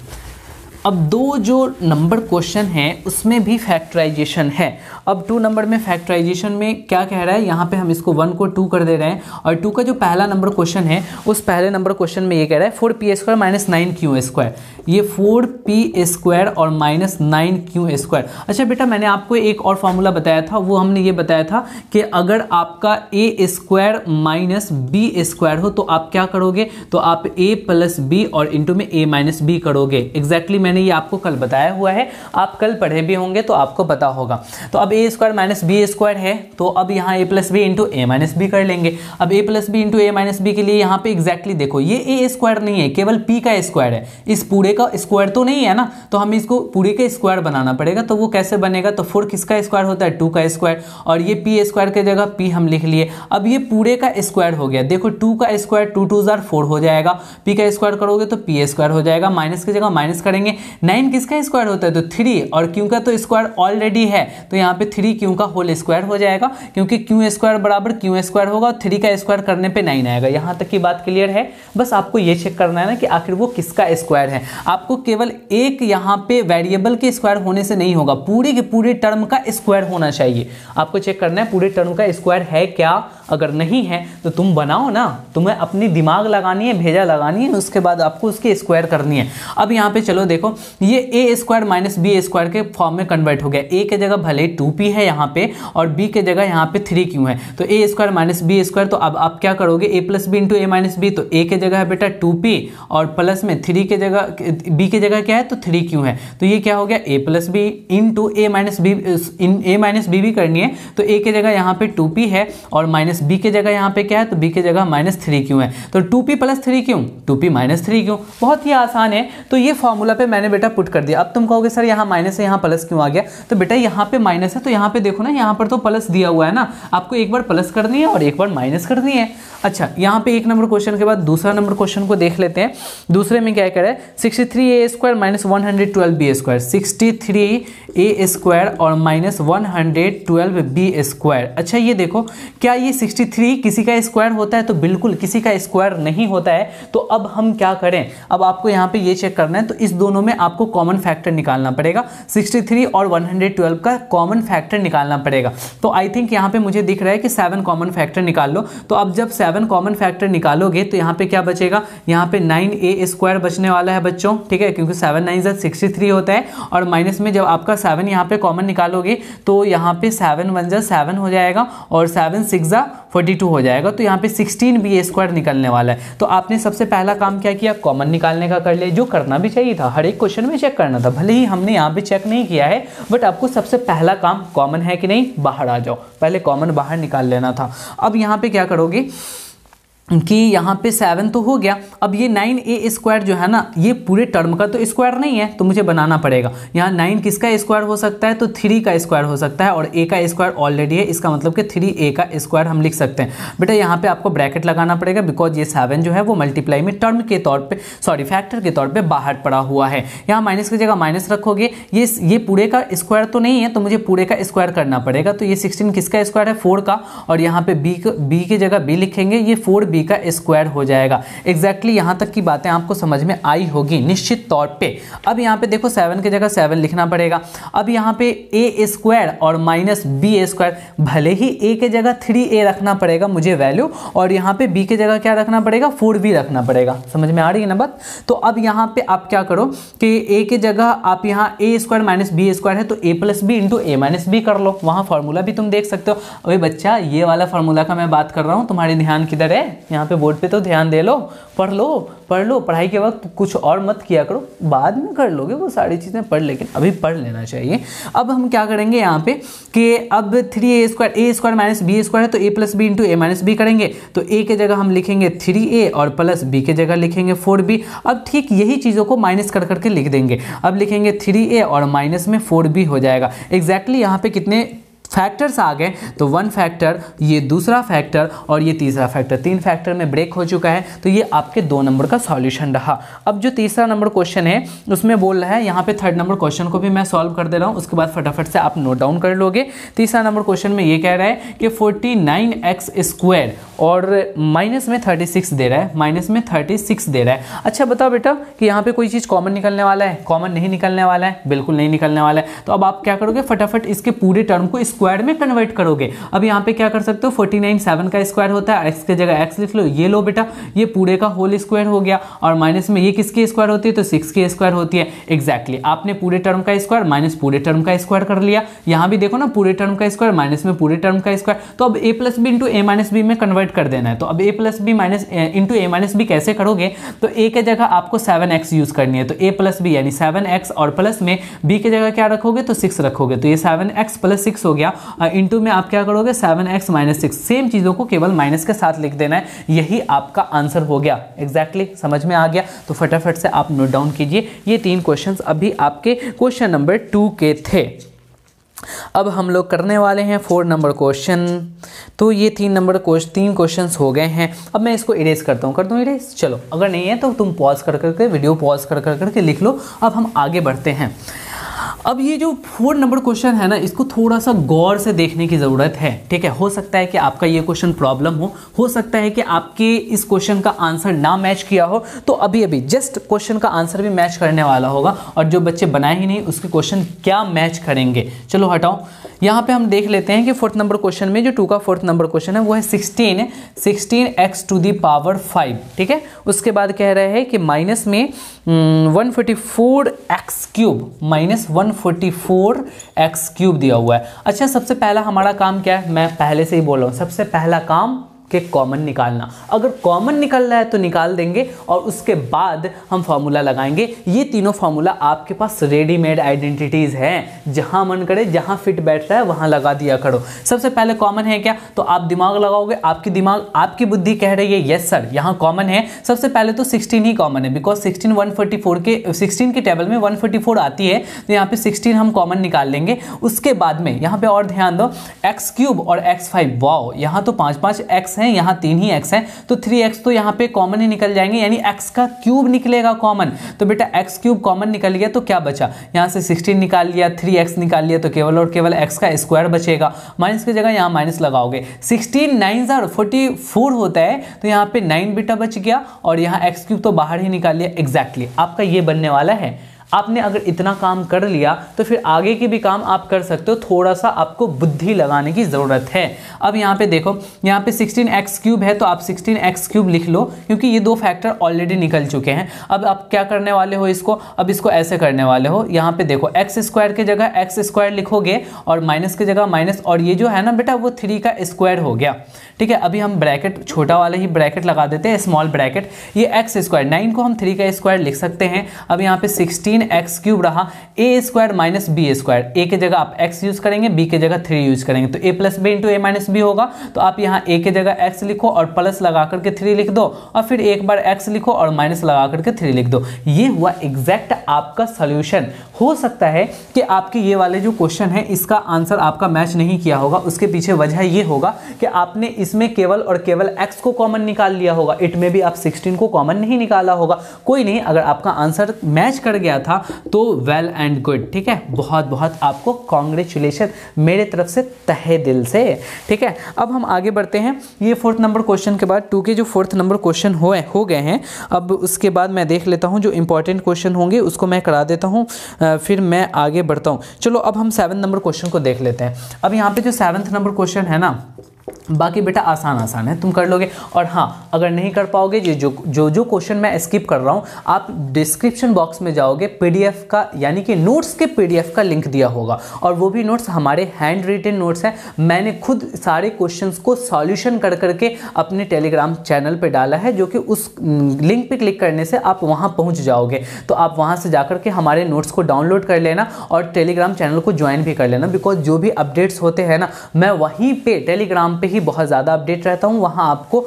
S1: अब 2 जो नंबर क्वेश्चन है उसमें भी फैक्टराइजेशन है। अब 2 नंबर में फैक्टराइजेशन में क्या कह रहा है, यहाँ पे हम इसको 1 को 2 कर दे रहे हैं, और 2 का जो पहला नंबर क्वेश्चन है उस पहले नंबर क्वेश्चन में ये कह रहा है 4p square minus 9q square, ये 4p स्क्वायर और माइनस 9q स्क्वायर। अच्छा बेटा मैंने आपको एक और फॉर्मूला बताया था, वो हमने ये बताया था कि अगर आपका a square minus b square हो तो आप क्या करोगे, तो आप a प्लस b और इंटू में a माइनस b करोगे। एग्जैक्टली मैंने ये आपको कल बताया हुआ है, आप कल पढ़े भी होंगे तो आपको पता होगा। तो अब a square minus b square है, तो अब यहाँ a plus B into A minus B कर लेंगे। अब a plus B into A minus b के लिए यहाँ पे एग्जैक्टली देखो ये a स्क्वायर नहीं है, केवल p का स्क्वायर है, इस पूरे का स्क्वायर तो नहीं है ना, तो हमें इसको पूरे का स्क्वायर बनाना पड़ेगा। तो वो कैसे बनेगा, तो 4 किसका स्क्वायर होता है, 2 का स्क्वायर, और ये p स्क्वायर की जगह p हम लिख लिए। अब ये पूरे का स्क्वायर हो गया, देखो 2 का स्क्वायर 2 2 4 हो जाएगा, p का स्क्वायर करोगे तो p स्क्वायर हो जाएगा, माइनस की जगह माइनस करेंगे। 9 किसका स्क्वायर होता है, तो 3, और q का तो स्क्वायर ऑलरेडी है, तो यहाँ पे 3q का होल स्क्वायर हो जाएगा, क्योंकि q स्क्वायर बराबर q स्क्वायर होगा, 3 का स्क्वायर करने पे 9 आएगा। यहाँ तक की बात क्लियर है। बस आपको ये चेक करना है ना कि आखिर वो किसका स्क्वायर है। आपको केवल एक यहाँ पे वेरिएबल के स्क्वायर होने से नहीं होगा, पूरे के पूरे टर्म का स्क्वायर होना चाहिए। आपको चेक करना है पूरे टर्म का स्क्वायर है क्या, अगर नहीं है तो तुम बनाओ ना, तुम्हें अपनी दिमाग लगानी है, भेजा लगानी है, उसके बाद आपको उसकी स्क्वायर करनी है। अब यहाँ पे चलो देखो, ये ए स्क्वायर माइनस बी स्क्वायर के फॉर्म में कन्वर्ट हो गया। ए के जगह भले 2p है यहाँ पे और बी के जगह यहाँ पे 3q है, तो ए स्क्वायर माइनस बी स्क्वायर, तो अब आप क्या करोगे, ए प्लस बी इंटू ए माइनस बी, तो ए के जगह है बेटा 2p और प्लस में 3 के जगह बी के जगह क्या है तो 3q है, तो ये क्या हो गया ए प्लस बी इंटू ए माइनस बी, ए माइनस बी भी करनी है, तो ए के जगह यहाँ पे 2p है और माइनस बी के जगह यहाँ पे क्या है तो बी के जगह माइनस 3q है, तो 2p plus 3q, 2p minus 3q, बहुत ही आसान है। तो ये फॉर्मूला पे मैंने बेटा पुट कर दिया। अब तुम कहोगे सर यहाँ माइनस है यहाँ प्लस क्यों आ गया, तो बेटा यहाँ पे माइनस है तो यहाँ पे देखो ना, यहाँ पर तो प्लस दिया हुआ है ना, आपको एक बार प्लस करनी है और एक बार माइनस करनी है। अच्छा, यहाँ पे एक नंबर क्वेश्चन के बाद दूसरा नंबर क्वेश्चन को देख लेते हैं। दूसरे में क्या करे, 63a square minus 112b square, 63a square और माइनस 112b स्क्वायर। अच्छा ये देखो, क्या ये 63 किसी का स्क्वायर होता है, तो बिल्कुल किसी का स्क्वायर नहीं होता है। तो अब हम क्या करें, अब आपको यहाँ पे ये चेक करना है, तो इस दोनों में आपको कॉमन फैक्टर निकालना पड़ेगा, 63 और 112 का कॉमन फैक्टर निकालना पड़ेगा। तो आई थिंक यहाँ पे मुझे दिख रहा है कि 7 कॉमन फैक्टर निकाल लो। तो अब जब 7 कॉमन फैक्टर निकालोगे तो यहाँ पे क्या बचेगा, यहाँ पे 9a स्क्वायर बचने वाला है बच्चों, ठीक है, क्योंकि 7 9 63 होता है और माइनस में जब आपका 7 यहाँ पे कॉमन निकालोगे तो यहाँ पे 7 1 7 हो जाएगा और 7 6 42 हो जाएगा, तो यहाँ पे 16b स्क्वायर निकलने वाला है। तो आपने सबसे पहला काम क्या किया, कॉमन निकालने का कर लिया, जो करना भी चाहिए था, हर एक क्वेश्चन में चेक करना था, भले ही हमने यहाँ पे चेक नहीं किया है, बट आपको सबसे पहला काम कॉमन है कि नहीं, बाहर आ जाओ, पहले कॉमन बाहर निकाल लेना था। अब यहाँ पे क्या करोगे कि यहाँ पे 7 तो हो गया, अब ये 9a स्क्वायर जो है ना, ये पूरे टर्म का तो स्क्वायर नहीं है, तो मुझे बनाना पड़ेगा। यहाँ 9 किसका स्क्वायर हो सकता है, तो 3 का स्क्वायर हो सकता है और a का स्क्वायर ऑलरेडी है, इसका मतलब कि 3a का स्क्वायर हम लिख सकते हैं। बेटा यहाँ पे आपको ब्रैकेट लगाना पड़ेगा, बिकॉज ये 7 जो है वो मल्टीप्लाई में टर्म के तौर पे, सॉरी फैक्टर के तौर पे बाहर पड़ा हुआ है। यहाँ माइनस की जगह माइनस रखोगे, ये पूरे का स्क्वायर तो नहीं है, तो मुझे पूरे का स्क्वायर करना पड़ेगा। तो ये 16 किसका स्क्वायर है, 4 का, और यहाँ पे b की जगह b लिखेंगे, ये 4b का स्क्वायर हो जाएगा। एग्जैक्टली यहाँ तक की बातें आपको समझ में आई होगी निश्चित तौर पे। अब यहाँ पे देखो 7 की जगह 7 लिखना पड़ेगा। अब यहाँ पे a स्क्वायर और माइनस b स्क्वायर, भले ही a के जगह 3a रखना पड़ेगा मुझे वैल्यू, और यहाँ पे b के जगह क्या रखना पड़ेगा, 4b रखना पड़ेगा। समझ में आ रही है ना बात। तो अब यहाँ पे आप क्या करो कि a के जगह आप यहाँ a square minus b square है तो a plus B into a minus B कर लो, वहाँ फॉर्मूला भी तुम देख सकते हो। अरे बच्चा, ये वाला फॉर्मूला का मैं बात कर रहा हूँ, तुम्हारे ध्यान किधर है, यहाँ पे बोर्ड पे तो ध्यान दे लो, पढ़ लो। पढ़ाई के वक्त कुछ और मत किया करो, बाद में कर लोगे वो सारी चीज़ें पढ़, लेकिन अभी पढ़ लेना चाहिए। अब हम क्या करेंगे यहाँ पे कि अब 3a square minus b square है तो a plus B into a minus b करेंगे, तो a के जगह हम लिखेंगे 3a और प्लस b के जगह लिखेंगे 4b। अब ठीक यही चीज़ों को माइनस कर करके लिख देंगे, अब लिखेंगे 3a और माइनस में 4b हो जाएगा। एग्जैक्टली यहाँ पे कितने फैक्टर्स आ गए, तो 1 फैक्टर, ये दूसरा फैक्टर और ये तीसरा फैक्टर, 3 फैक्टर में ब्रेक हो चुका है। तो ये आपके 2 नंबर का सॉल्यूशन रहा। अब जो तीसरा नंबर क्वेश्चन है उसमें बोल रहा है, यहाँ पे 3rd नंबर क्वेश्चन को भी मैं सॉल्व कर दे रहा हूँ, उसके बाद फटाफट से आप नोट डाउन कर लोगे। तीसरा नंबर क्वेश्चन में ये कह रहा है कि 49x स्क्वायर और माइनस में 36 दे रहा है, माइनस में 36 दे रहा है। अच्छा बताओ बेटा कि यहाँ पे कोई चीज़ कॉमन निकलने वाला है, कॉमन नहीं निकलने वाला है, बिल्कुल नहीं निकलने वाला है। तो अब आप क्या करोगे, फटाफट इसके पूरे टर्म को स्क्वायर में कन्वर्ट करोगे। अब यहाँ पे क्या कर सकते हो, 49 7 का स्क्वायर होता है, x के जगह x लिख लो, ये लो बेटा, ये पूरे का होल स्क्वायर हो गया, और माइनस में ये किसकी स्क्वायर होती है, तो 6 की स्क्वायर होती है। एग्जैक्टली आपने पूरे टर्म का स्क्वायर माइनस पूरे टर्म का स्क्वायर कर लिया। यहाँ भी देखो ना, पूरे टर्म का स्क्वायर माइनस में पूरे टर्म का स्क्वायर। तो अब a plus B into a minus b में कन्वर्ट कर देना है। तो अब a plus b minus into a minus b कैसे करोगे, तो a के जगह आपको 7x यूज करनी है, तो a प्लस बी यानी 7x और प्लस में b के जगह क्या रखोगे, तो 6 रखोगे, तो ये 7x प्लस 6 हो गया। इंटू में आप क्या करोगे, 7x माइनस 6, सेम चीज़ों को केवल माइनस के साथ लिख देना है, यही आपका आंसर हो गया। एग्जैक्टली समझ में आ गया। तो फटाफट से आप नोट डाउन कीजिए, ये 3 क्वेश्चंस अभी आपके क्वेश्चन नंबर 2 के थे। अब हम लोग करने वाले हैं 4 नंबर क्वेश्चन। तो ये 3 क्वेश्चंस हो गए हैं। अब मैं इसको इरेज करता हूँ, कर दूँ इरेज, चलो अगर नहीं है तो तुम पॉज कर करके वीडियो पॉज कर करके लिख लो। अब हम आगे बढ़ते हैं। अब ये जो 4 नंबर क्वेश्चन है ना, इसको थोड़ा सा गौर से देखने की ज़रूरत है, ठीक है। हो सकता है कि आपका ये क्वेश्चन प्रॉब्लम हो सकता है कि आपके इस क्वेश्चन का आंसर ना मैच किया हो, तो अभी अभी जस्ट क्वेश्चन का आंसर भी मैच करने वाला होगा, और जो बच्चे बनाए ही नहीं उसके क्वेश्चन क्या मैच करेंगे। चलो हटाओ, यहाँ पे हम देख लेते हैं कि 4th नंबर क्वेश्चन में जो 2 का 4th नंबर क्वेश्चन है वो है 16x⁵, ठीक है। उसके बाद कह रहे हैं कि माइनस में 144x³ दिया हुआ है। अच्छा, सबसे पहला हमारा काम क्या है, मैं पहले से ही बोल रहा हूँ, सबसे पहला काम के कॉमन निकालना। अगर कॉमन निकल रहा है तो निकाल देंगे और उसके बाद हम फॉर्मूला लगाएंगे। ये तीनों फॉर्मूला आपके पास रेडीमेड आइडेंटिटीज हैं, जहां मन करे जहां फिट बैठ रहा है वहां लगा दिया करो। सबसे पहले कॉमन है क्या, तो आप दिमाग लगाओगे, आपकी बुद्धि कह रही है यस सर यहाँ कॉमन है। सबसे पहले तो 16 ही कॉमन है, बिकॉज 16 के टेबल में 144 आती है, तो यहाँ पे 16 हम कॉमन निकाल लेंगे। उसके बाद में यहाँ पे और ध्यान दो, x³ और x5, वाओ, यहाँ तो 5 x हैं, यहाँ 3 ही x हैं, तो 3x तो यहाँ पे कॉमन ही निकल जाएंगे, यानी x का क्यूब निकलेगा कॉमन। तो बेटा x³ कॉमन निकल गया तो क्या बचा, यहाँ से 16 निकाल लिया, 3x निकाल लिया, तो केवल और केवल x का स्क्वायर बचेगा। माइनस की जगह यहाँ माइनस लगाओगे, 16 9 44 होता है, तो यहाँ पे 9 बेटा बच गया, और यहाँ x³ तो बाहर ही निकाल लिया। एग्जैक्टली आपका ये बनने वाला है। आपने अगर इतना काम कर लिया तो फिर आगे के भी काम आप कर सकते हो, थोड़ा सा आपको बुद्धि लगाने की ज़रूरत है। अब यहाँ पे देखो, यहाँ पे 16x³ है, तो आप 16x³ लिख लो, क्योंकि ये 2 फैक्टर ऑलरेडी निकल चुके हैं। अब आप क्या करने वाले हो इसको, अब इसको ऐसे करने वाले हो, यहाँ पे देखो x² की जगह x² लिखोगे और माइनस की जगह माइनस, और ये जो है ना बेटा वो 3 का स्क्वायर हो गया, ठीक है। अभी हम ब्रैकेट छोटा वाला ही ब्रैकेट लगा देते हैं, स्मॉल ब्रैकेट। ये x², 9 को हम 3 का स्क्वायर लिख सकते हैं। अब यहाँ पे 16x³ रहा, a² माइनस b², a की जगह आप x यूज करेंगे, b की जगह 3 यूज करेंगे, तो a + b × a - b होगा। तो आप यहाँ a की जगह x लिखो और प्लस लगा करके 3 लिख दो, और फिर एक बार x लिखो और माइनस लगा करके 3 लिख दो। ये हुआ एग्जैक्ट आपका सोल्यूशन। हो सकता है कि आपके ये वाले जो क्वेश्चन है इसका आंसर आपका मैच नहीं किया होगा, उसके पीछे वजह ये होगा कि आपने इसमें केवल और केवल x को कॉमन निकाल लिया होगा, इट में भी आप 16 को कॉमन नहीं निकाला होगा। कोई नहीं, अगर आपका आंसर मैच कर गया था तो वेल एंड गुड, ठीक है। बहुत बहुत आपको कॉन्ग्रेचुलेशन मेरे तरफ से तहे दिल से, ठीक है। अब हम आगे बढ़ते हैं। ये 4th नंबर क्वेश्चन के बाद 2 के जो 4th नंबर क्वेश्चन हो गए हैं, अब उसके बाद मैं देख लेता हूं जो इंपॉर्टेंट क्वेश्चन होंगे उसको मैं करा देता हूं, फिर मैं आगे बढ़ता हूं। चलो अब हम 7 नंबर क्वेश्चन को देख लेते हैं। अब यहाँ पे जो 7th नंबर क्वेश्चन है ना, बाकी बेटा आसान है, तुम कर लोगे। और हाँ, अगर नहीं कर पाओगे, जो क्वेश्चन मैं स्किप कर रहा हूँ, आप डिस्क्रिप्शन बॉक्स में जाओगे, पीडीएफ का यानी कि नोट्स के पीडीएफ का लिंक दिया होगा, और वो भी नोट्स हमारे हैंड रिटन नोट्स हैं। मैंने खुद सारे क्वेश्चंस को सॉल्यूशन कर करके अपने टेलीग्राम चैनल पे डाला है, जो कि उस लिंक पे क्लिक करने से आप वहाँ पहुँच जाओगे। तो आप वहाँ से जाकर के हमारे नोट्स को डाउनलोड कर लेना और टेलीग्राम चैनल को ज्वाइन भी कर लेना, बिकॉज जो भी अपडेट्स होते हैं ना, मैं वहीं पे टेलीग्राम पे ही बहुत ज़्यादा अपडेट रहता हूँ, वहाँ आपको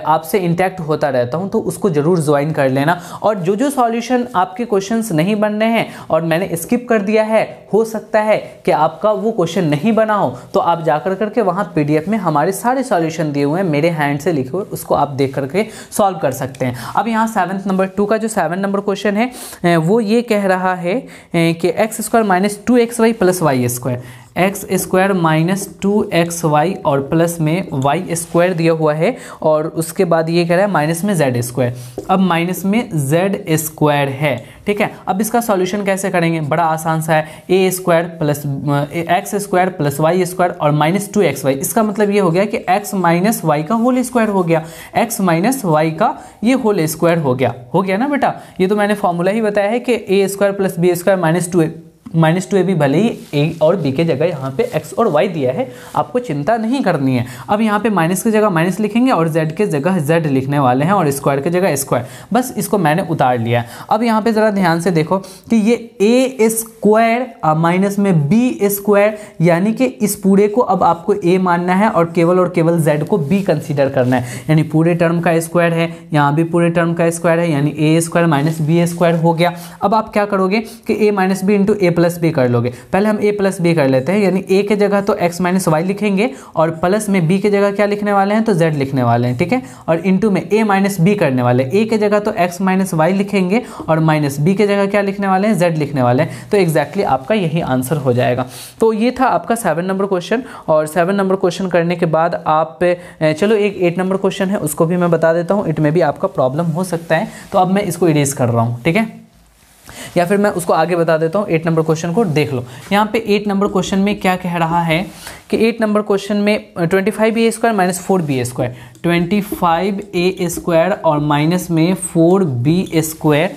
S1: आपसे इंटैक्ट होता रहता हूँ, तो उसको ज़रूर ज्वाइन कर लेना। और जो सॉल्यूशन आपके क्वेश्चंस नहीं बन रहे हैं और मैंने स्किप कर दिया है, हो सकता है कि आपका वो क्वेश्चन नहीं बना हो, तो आप जाकर करके वहाँ पीडीएफ में हमारे सारे सॉल्यूशन दिए हुए हैं, मेरे हैंड से लिखे हुए, उसको आप देख करके सॉल्व कर सकते हैं। अब यहाँ 7 नंबर 2 का जो 7 नंबर क्वेश्चन है वो ये कह रहा है कि x² - 2xy + y², x² - 2xy और प्लस में y² दिया हुआ है, और उसके बाद ये कह रहा है माइनस में z²। अब माइनस में z² है, ठीक है। अब इसका सॉल्यूशन कैसे करेंगे, बड़ा आसान सा है, a² + x² + y² और -2xy। इसका मतलब ये हो गया कि x - y का होल स्क्वायर हो गया, x - y का ये होल स्क्वायर हो गया ना बेटा। ये तो मैंने फॉर्मूला ही बताया है कि a² + b² -2ab, भले ही a और b के जगह यहाँ पे x और y दिया है, आपको चिंता नहीं करनी है। अब यहाँ पे माइनस की जगह माइनस लिखेंगे और z के जगह z लिखने वाले हैं, और स्क्वायर की जगह स्क्वायर, बस इसको मैंने उतार लिया है। अब यहाँ पे ज़रा ध्यान से देखो कि ये a² माइनस में b², यानी कि इस पूरे को अब आपको a मानना है और केवल z को b कंसीडर करना है, यानी पूरे टर्म का स्क्वायर है, यहाँ भी पूरे टर्म का स्क्वायर है, यानी a² - b² हो गया। अब आप क्या करोगे कि a - b × a plus B कर लोगे। पहले हम a प्लस बी कर लेते हैं, यानी a के जगह तो x माइनस वाई लिखेंगे और प्लस में b के जगह क्या लिखने वाले हैं, तो z लिखने वाले हैं, ठीक है। और इंटू में a माइनस बी करने वाले हैं, a के जगह तो x माइनस वाई लिखेंगे और माइनस b के जगह क्या लिखने वाले हैं, z लिखने वाले हैं। तो एग्जैक्टली आपका यही आंसर हो जाएगा। तो ये था आपका 7 नंबर क्वेश्चन। और 7 नंबर क्वेश्चन करने के बाद आप चलो एक 8 नंबर क्वेश्चन है उसको भी मैं बता देता हूँ, इट में भी आपका प्रॉब्लम हो सकता है, तो अब मैं इसको इरेज कर रहा हूँ, ठीक है, या फिर मैं उसको आगे बता देता हूँ। 8 नंबर क्वेश्चन को देख लो। यहाँ पे 8 नंबर क्वेश्चन में क्या कह रहा है कि 8 नंबर क्वेश्चन में 25a² माइनस 4b², 25a² और माइनस में 4b²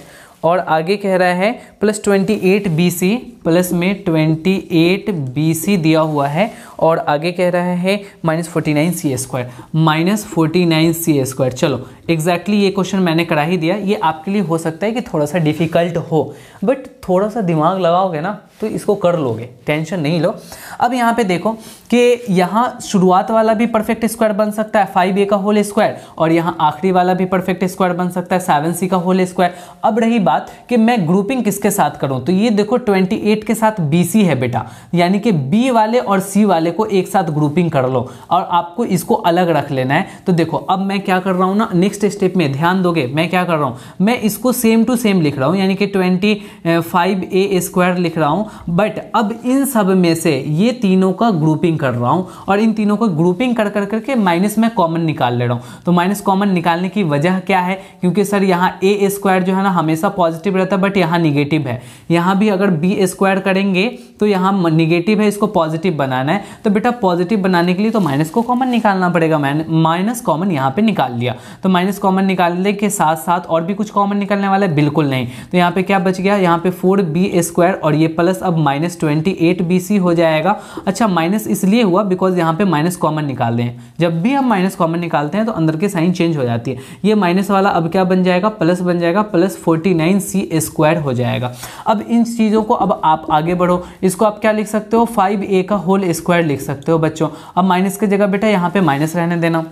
S1: और आगे कह रहा है प्लस 28bc प्लस में 28bc दिया हुआ है और आगे कह रहा है माइनस 49c², माइनस 49c²। चलो एग्जैक्टली ये क्वेश्चन मैंने करा ही दिया। ये आपके लिए हो सकता है कि थोड़ा सा डिफिकल्ट हो, बट थोड़ा सा दिमाग लगाओगे ना तो इसको कर लोगे, टेंशन नहीं लो। अब यहाँ पे देखो कि यहाँ शुरुआत वाला भी परफेक्ट स्क्वायर बन सकता है 5a का होल स्क्वायर, और यहाँ आखिरी वाला भी परफेक्ट स्क्वायर बन सकता है 7c का होल स्क्वायर। अब रही बात कि मैं ग्रुपिंग किसके साथ करूँ, तो ये देखो 28 के साथ bc है बेटा, यानी कि b वाले और c वाले को एक साथ ग्रुपिंग कर लो और आपको इसको अलग रख लेना है। तो देखो अब मैं क्या कर रहा हूँ ना, नेक्स्ट स्टेप में ध्यान दोगे, मैं क्या कर रहा हूँ, मैं इसको सेम टू सेम लिख रहा हूँ, यानी कि 25a² लिख रहा हूँ, बट अब इन सब में से ये तीनों का ग्रुपिंग कर रहा हूँ और इन तीनों को ग्रुपिंग कर करके माइनस में कॉमन निकाल ले रहा हूँ। तो माइनस कॉमन निकालने की वजह क्या है, क्योंकि सर यहाँ a² जो है ना हमेशा पॉजिटिव रहता है, बट यहाँ निगेटिव है। यहाँ भी अगर b² करेंगे तो यहाँ निगेटिव है, इसको पॉजिटिव बनाना है। तो बेटा पॉजिटिव बनाने के लिए तो माइनस को कॉमन निकालना पड़ेगा। मैंने माइनस कॉमन यहाँ पे निकाल लिया। तो माइनस कॉमन निकालने के साथ साथ और भी कुछ कॉमन निकलने वाला है, बिल्कुल नहीं। तो यहाँ पे क्या बच गया, यहाँ पे 4b² और ये प्लस अब माइनस 28bc हो जाएगा। अच्छा माइनस इसलिए हुआ बिकॉज यहाँ पे माइनस कॉमन निकाल रहे हैं। जब भी हम माइनस कॉमन निकालते हैं तो अंदर के साइन चेंज हो जाती है। ये माइनस वाला अब क्या बन जाएगा, प्लस बन जाएगा, प्लस 49c² हो जाएगा। अब इन चीज़ों को अब आप आगे बढ़ो, इसको आप क्या लिख सकते हो, 5a का होल स्क्वायर लिख सकते हो बच्चों। अब माइनस की जगह बेटा यहाँ पे माइनस रहने देना।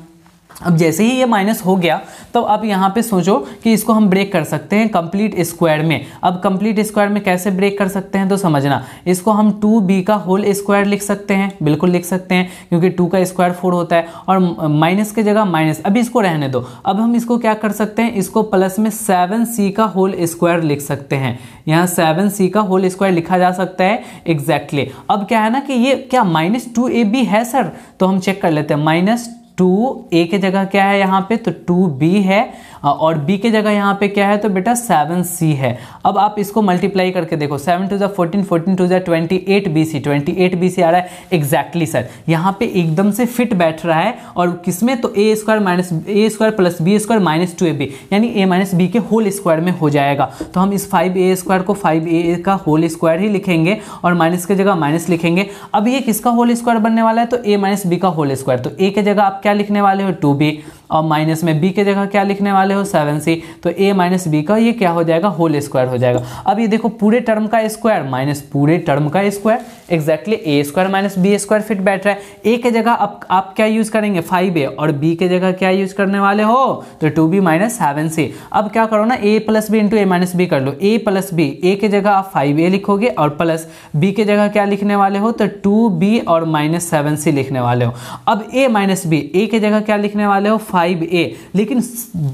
S1: अब जैसे ही ये माइनस हो गया तो अब यहाँ पे सोचो कि इसको हम ब्रेक कर सकते हैं कंप्लीट स्क्वायर में। अब कंप्लीट स्क्वायर में कैसे ब्रेक कर सकते हैं तो समझना, इसको हम 2b का होल स्क्वायर लिख सकते हैं, बिल्कुल लिख सकते हैं, क्योंकि 2 का स्क्वायर 4 होता है और माइनस की जगह माइनस। अभी इसको रहने दो। अब हम इसको क्या कर सकते हैं, इसको प्लस में 7c का होल स्क्वायर लिख सकते हैं। यहाँ 7c का होल स्क्वायर लिखा जा सकता है एग्जैक्टली। अब क्या है ना कि ये क्या माइनस 2ab है सर, तो हम चेक कर लेते हैं। माइनस 2a के जगह क्या है यहाँ पे, तो 2b है और b के जगह यहाँ पे क्या है, तो बेटा 7c है। अब आप इसको मल्टीप्लाई करके देखो, 7 टू 14, 14 टू 28bc, 28bc आ रहा है एग्जैक्टली सर। यहाँ पे एकदम से फिट बैठ रहा है और किसमें, तो a² minus a² plus b² minus 2ab, यानी a माइनस b के होल स्क्वायर में हो जाएगा। तो हम इस 5a² को 5a का होल स्क्वायर ही लिखेंगे और माइनस की जगह माइनस लिखेंगे। अब ये किसका होल स्क्वायर बनने वाला है, तो a माइनस b का होल स्क्वायर। तो a के जगह आप क्या लिखने वाले हो, 2b, और माइनस में b के जगह क्या लिखने वाले हो, 7c। तो a माइनस b का ये क्या हो जाएगा, होल स्क्वायर हो जाएगा। अब ये देखो पूरे टर्म का स्क्वायर माइनस पूरे टर्म का square, exactly a² minus b² fit बैठ रहा है। a के जगह आप क्या यूज करेंगे, 5a, और b के जगह क्या यूज करने वाले हो, तो 2b माइनस 7c। अब क्या करो ना, a plus B into a minus B कर लो। a प्लस बी, a के जगह आप 5a लिखोगे और प्लस b के जगह क्या लिखने वाले हो, तो 2b और माइनस 7c लिखने वाले हो। अब a माइनस b, a के जगह क्या लिखने वाले हो, 5a। लेकिन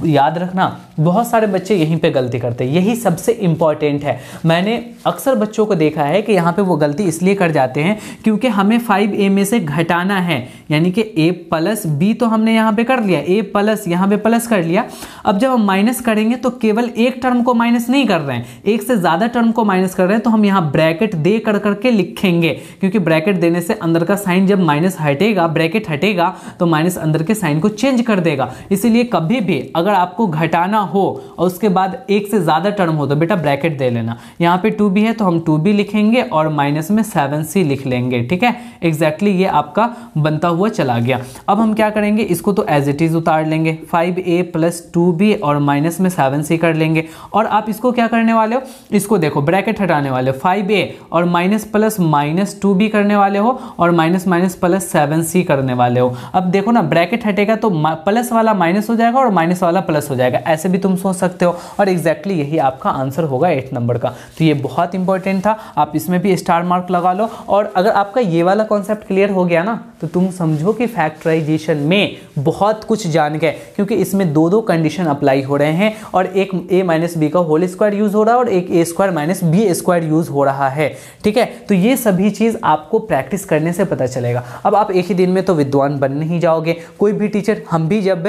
S1: याद रखना बहुत सारे बच्चे यहीं पे गलती करते हैं, यही सबसे इंपॉर्टेंट है। मैंने अक्सर बच्चों को देखा है कि यहाँ पे वो गलती इसलिए कर जाते हैं क्योंकि हमें 5a में से घटाना है, यानी कि a प्लस b तो हमने यहाँ पे कर लिया, a प्लस यहाँ पे प्लस कर लिया। अब जब हम माइनस करेंगे तो केवल एक टर्म को माइनस नहीं कर रहे हैं, एक से ज्यादा टर्म को माइनस कर रहे हैं। तो हम यहाँ ब्रैकेट दे कर करके लिखेंगे, क्योंकि ब्रैकेट देने से अंदर का साइन जब माइनस हटेगा, ब्रैकेट हटेगा, तो माइनस अंदर के साइन को चेंज कर देगा। इसीलिए कभी भी अगर आपको घटाना हो और उसके बाद एक से ज्यादा टर्म हो तो बेटा ब्रैकेट दे लेना। यहाँ पे 2b है तो हम 2b लिखेंगे और माइनस में 7c लिख लेंगे, ठीक है। एग्जैक्टली ये आपका बनता हुआ चला गया। अब हम क्या करेंगे, इसको तो एज इट इज उतार लेंगे, 5a प्लस 2b और माइनस में 7c कर लेंगे। और आप इसको क्या करने वाले हो, इसको देखो ब्रैकेट हटाने वाले हो, 5a और माइनस प्लस माइनस 2b करने वाले हो और माइनस माइनस प्लस 7c करने वाले हो। अब देखो ना ब्रैकेट हटेगा तो प्लस प्लस वाला माइनस हो जाएगा और माइनस वाला प्लस हो जाएगा, ऐसे भी तुम सोच सकते हो। और एग्जैक्टली यही आपका आंसर होगा 8 नंबर का। तो ये बहुत इंपॉर्टेंट था, आप इसमें भी स्टार मार्क लगा लो। और अगर आपका ये वाला कॉन्सेप्ट क्लियर हो गया ना, तो तुम समझो कि फैक्टराइजेशन में बहुत कुछ जान गए, क्योंकि इसमें दो कंडीशन अप्लाई हो रहे हैं और एक a माइनस बी का होल स्क्वायर यूज हो रहा है और एक a square minus B square use हो रहा है। ठीक है, तो ये सभी चीज आपको प्रैक्टिस करने से पता चलेगा। अब आप एक ही दिन में तो विद्वान बन नहीं जाओगे, कोई भी टीचर, हम भी जब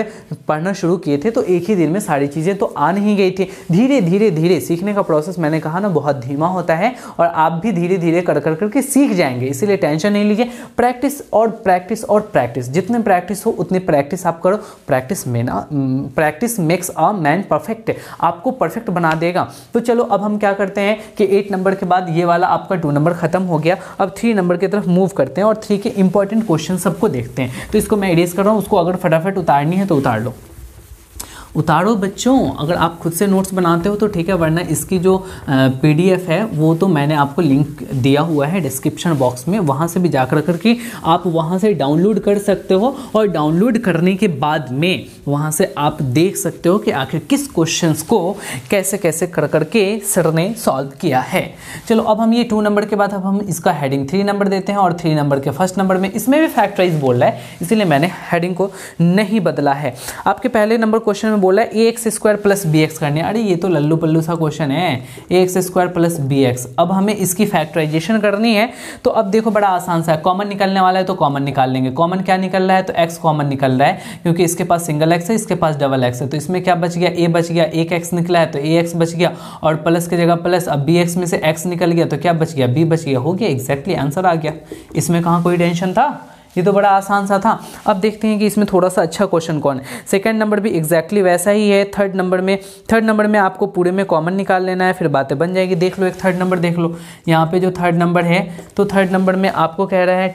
S1: पढ़ना शुरू किए थे तो एक ही दिन में सारी चीजें तो आ नहीं गई थी। धीरे धीरे धीरे सीखने का प्रोसेस, मैंने कहा ना, बहुत धीमा होता है और आप भी धीरे धीरे कर करके सीख जाएंगे, इसीलिए टेंशन नहीं लीजिए। प्रैक्टिस और प्रैक्टिस और प्रैक्टिस, जितने प्रैक्टिस हो उतनी प्रैक्टिस आप करो। Practice makes a man perfect, आपको परफेक्ट बना देगा। तो चलो अब हम क्या करते हैं कि 8 नंबर के बाद ये वाला आपका 2 नंबर खत्म हो गया, अब 3 नंबर की तरफ मूव करते हैं और 3 के इंपॉर्टेंट क्वेश्चन सबको देखते हैं। तो इसको मैं इरेज कर रहा हूँ, उसको अगर फटाफट उतारनी है तो उतार लो। उतारो बच्चों, अगर आप खुद से नोट्स बनाते हो तो ठीक है, वरना इसकी जो PDF है वो तो मैंने आपको लिंक दिया हुआ है डिस्क्रिप्शन बॉक्स में, वहाँ से भी जाकर करके आप वहाँ से डाउनलोड कर सकते हो। और डाउनलोड करने के बाद में वहाँ से आप देख सकते हो कि आखिर किस क्वेश्चंस को कैसे कैसे कर करके सर ने सॉल्व किया है। चलो अब हम ये 2 नंबर के बाद अब हम इसका हेडिंग 3 नंबर देते हैं और 3 नंबर के फर्स्ट नंबर में इसमें भी फैक्टराइज बोल रहा है, इसीलिए मैंने हेडिंग को नहीं बदला है। आपके पहले नंबर क्वेश्चन में बोला है ax स्क्वायर प्लस bx करनी है। अरे ये तो लल्लू पल्लू सा क्वेश्चन है, ax स्क्वायर प्लस bx। अब हमें इसकी फैक्टराइजेशन करनी है, तो अब देखो बड़ा आसान सा है, कॉमन निकलने वाला है तो कॉमन निकाल लेंगे। कॉमन क्या निकल रहा है, तो x कॉमन निकल रहा है, क्योंकि इसके पास सिंगल x है, इसके पास डबल x है। तो इसमें क्या बच गया, a बच गया, एक x निकला है तो ax बच गया और प्लस की जगह प्लस। अब bx में से x निकल गया तो क्या बच गया, b बच गया। हो गया, एग्जैक्टली आंसर आ गया। इसमें कहाँ कोई टेंशन था, ये तो बड़ा आसान सा था। अब देखते हैं कि इसमें थोड़ा सा अच्छा क्वेश्चन कौन है। सेकंड नंबर भी एग्जैक्टली वैसा ही है। थर्ड नंबर में आपको पूरे में कॉमन निकाल लेना है, फिर बातें बन जाएगी। देख लो एक थर्ड नंबर देख लो, यहाँ पे जो थर्ड नंबर है, तो थर्ड नंबर में आपको कह रहा है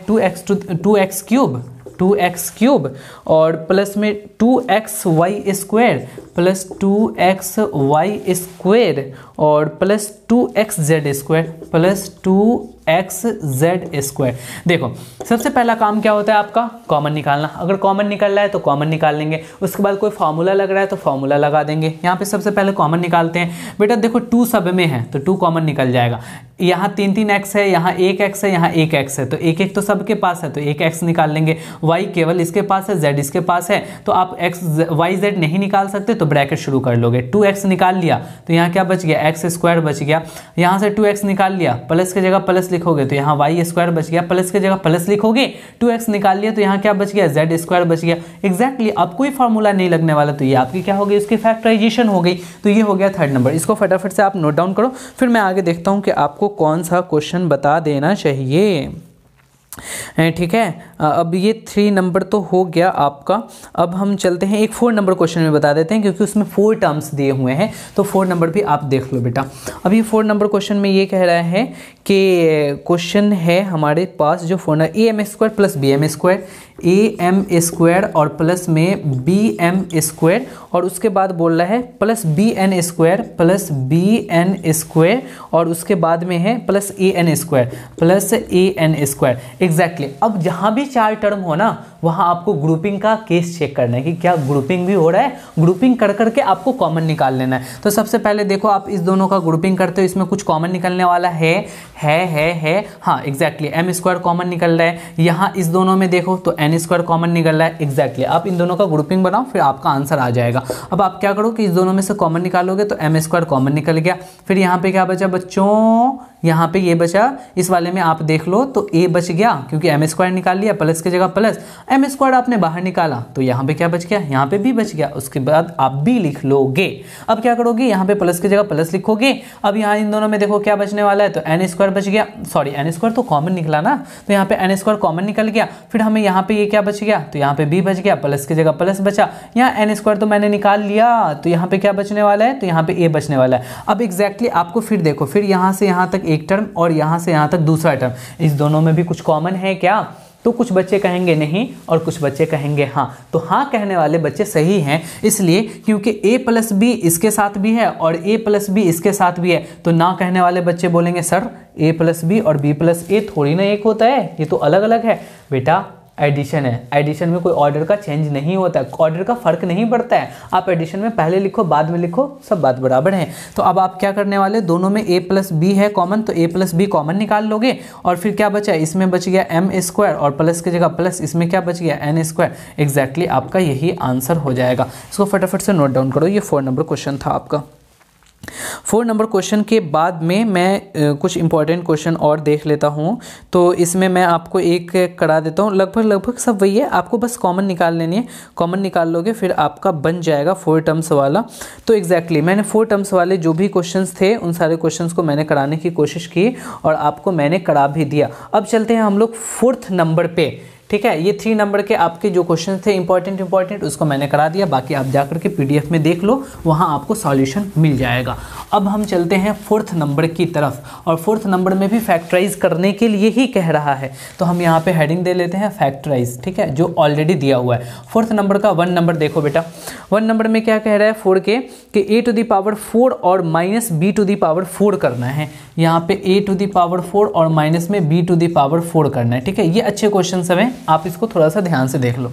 S1: 2x क्यूब और प्लस में 2xy square plus 2xy square और plus 2xz square plus 2xz square. देखो सबसे पहला काम क्या होता है आपका, कॉमन निकालना। अगर कॉमन निकल रहा है तो कॉमन निकाल लेंगे, उसके बाद कोई फार्मूला लग रहा है तो फार्मूला लगा देंगे। यहाँ पे सबसे पहले कॉमन निकालते हैं। बेटा देखो 2 सब में है तो 2 कॉमन निकल जाएगा। यहाँ 3 x है, यहाँ 1 x है, यहाँ 1 x है, तो 1 तो सबके पास है तो 1 x निकाल लेंगे। y केवल इसके पास है, z इसके पास है, तो आप y z नहीं निकाल सकते तो ब्रैकेट शुरू कर लोगे। 2x निकाल लिया तो यहाँ क्या बच गया, x स्क्वायर बच गया। यहाँ से 2x निकाल लिया, प्लस की जगह प्लस लिखोगे तो यहाँ y स्क्वायर बच गया, प्लस की जगह प्लस लिखोगे। 2x निकाल लिया तो यहाँ क्या बच गया, z स्क्वायर बच गया। एग्जैक्टली अब कोई फार्मूला नहीं लगने वाला, तो ये आपकी क्या हो गई, उसकी फैक्टराइजेशन हो गई। तो ये हो गया थर्ड नंबर। इसको फटाफट से आप नोट डाउन करो, फिर मैं आगे देखता हूँ कि आपको कौन सा क्वेश्चन बता देना चाहिए। ठीक है, अब ये 3 नंबर तो हो गया आपका। अब हम चलते हैं एक 4 नंबर क्वेश्चन में बता देते हैं, क्योंकि उसमें 4 टर्म्स दिए हुए हैं, तो 4 नंबर भी आप देख लो बेटा। अब ये 4 नंबर क्वेश्चन में ये कह रहा है कि क्वेश्चन है हमारे पास जो फोन है am square plus bm square, am square और प्लस में bm स्क्वायर, और उसके बाद बोल रहा है plus bn square plus bn square, और उसके बाद में है plus an square plus an square. Exactly अब जहाँ भी 4 टर्म हो ना, वहाँ आपको ग्रुपिंग का केस चेक करना है कि क्या ग्रुपिंग भी हो रहा है। ग्रुपिंग कर करके आपको कॉमन निकाल लेना है। तो सबसे पहले देखो आप इस दोनों का ग्रुपिंग करते हो, इसमें कुछ कॉमन निकलने वाला है। हाँ एग्जैक्टली m स्क्वायर कॉमन निकल रहा है। यहाँ इस दोनों में देखो तो n स्क्वायर कॉमन निकल रहा है। एग्जैक्टली आप इन दोनों का ग्रुपिंग बनाओ, फिर आपका आंसर आ जाएगा। अब आप क्या करो कि इस दोनों में से कॉमन निकालोगे तो m स्क्वायर कॉमन निकल गया। फिर यहाँ पे क्या बचा बच्चों, यहाँ पे ये बचा, इस वाले में आप देख लो तो a बच गया, क्योंकि m स्क्वायर निकाल लिया, प्लस की जगह प्लस, m स्क्वायर आपने बाहर निकाला तो यहाँ पे क्या बच गया, यहाँ पे b बच गया। उसके बाद आप b लिख लोगे। अब क्या करोगे, यहाँ पे प्लस की जगह प्लस लिखोगे। अब यहाँ इन दोनों में देखो क्या बचने वाला है, तो n स्क्वायर बच गया। सॉरी n स्क्वायर तो कॉमन निकला ना, तो यहाँ पे n स्क्वायर कॉमन निकल गया। फिर हमें यहाँ पे ये क्या बच गया, तो यहाँ पे b बच गया, प्लस की जगह प्लस बचा। यहाँ n स्क्वायर तो मैंने निकाल लिया, तो यहाँ पे क्या बचने वाला है, तो यहाँ पे a बचने वाला है। अब एग्जैक्टली आपको फिर देखो, फिर यहाँ से यहाँ तक एक टर्म और यहाँ से यहाँ तक दूसरा टर्म, इस दोनों में भी कुछ कॉमन है क्या, तो कुछ बच्चे कहेंगे नहीं और कुछ बच्चे कहेंगे हाँ। तो हाँ कहने वाले बच्चे सही हैं, इसलिए क्योंकि a प्लस बी इसके साथ भी है और a प्लस बी इसके साथ भी है। तो ना कहने वाले बच्चे बोलेंगे सर a प्लस बी और b प्लस ए थोड़ी ना एक होता है, ये तो अलग अलग है। बेटा एडिशन है। एडिशन में कोई ऑर्डर का चेंज नहीं होता है, ऑर्डर का फर्क नहीं पड़ता है। आप एडिशन में पहले लिखो बाद में लिखो, सब बात बराबर है। तो अब आप क्या करने वाले, दोनों में a प्लस बी है कॉमन, तो a प्लस बी कॉमन निकाल लोगे और फिर क्या बचा, इसमें बच गया m स्क्वायर और प्लस की जगह प्लस, इसमें क्या बच गया n स्क्वायर। एग्जैक्टली आपका यही आंसर हो जाएगा। इसको फटाफट से नोट डाउन करो। ये 4 नंबर क्वेश्चन था आपका। 4 नंबर क्वेश्चन के बाद में मैं कुछ इंपॉर्टेंट क्वेश्चन और देख लेता हूँ। तो इसमें मैं आपको एक करा देता हूँ, लगभग सब वही है, आपको बस कॉमन निकाल लेनी है। कॉमन निकाल लोगे फिर आपका बन जाएगा 4 टर्म्स वाला। तो एग्जैक्टली मैंने 4 टर्म्स वाले जो भी क्वेश्चंस थे उन सारे क्वेश्चंस को मैंने कराने की कोशिश की और आपको मैंने करा भी दिया। अब चलते हैं हम लोग 4th नंबर पे, ठीक है। ये 3 नंबर के आपके जो क्वेश्चन थे इंपॉर्टेंट उसको मैंने करा दिया, बाकी आप जाकर के पीडीएफ में देख लो, वहाँ आपको सॉल्यूशन मिल जाएगा। अब हम चलते हैं 4th नंबर की तरफ और 4th नंबर में भी फैक्टराइज करने के लिए ही कह रहा है, तो हम यहाँ पे हेडिंग दे लेते हैं फैक्टराइज, ठीक है, जो ऑलरेडी दिया हुआ है। 4th नंबर का 1 नंबर देखो बेटा, 1 नंबर में क्या कह रहा है 4 के कि a टू दी पावर 4 और minus b to the power 4 करना है। यहाँ पे a टू दी पावर 4 और माइनस में b टू दी पावर 4 करना है, ठीक है। ये अच्छे क्वेश्चन सब हैं, आप इसको थोड़ा सा ध्यान से देख लो।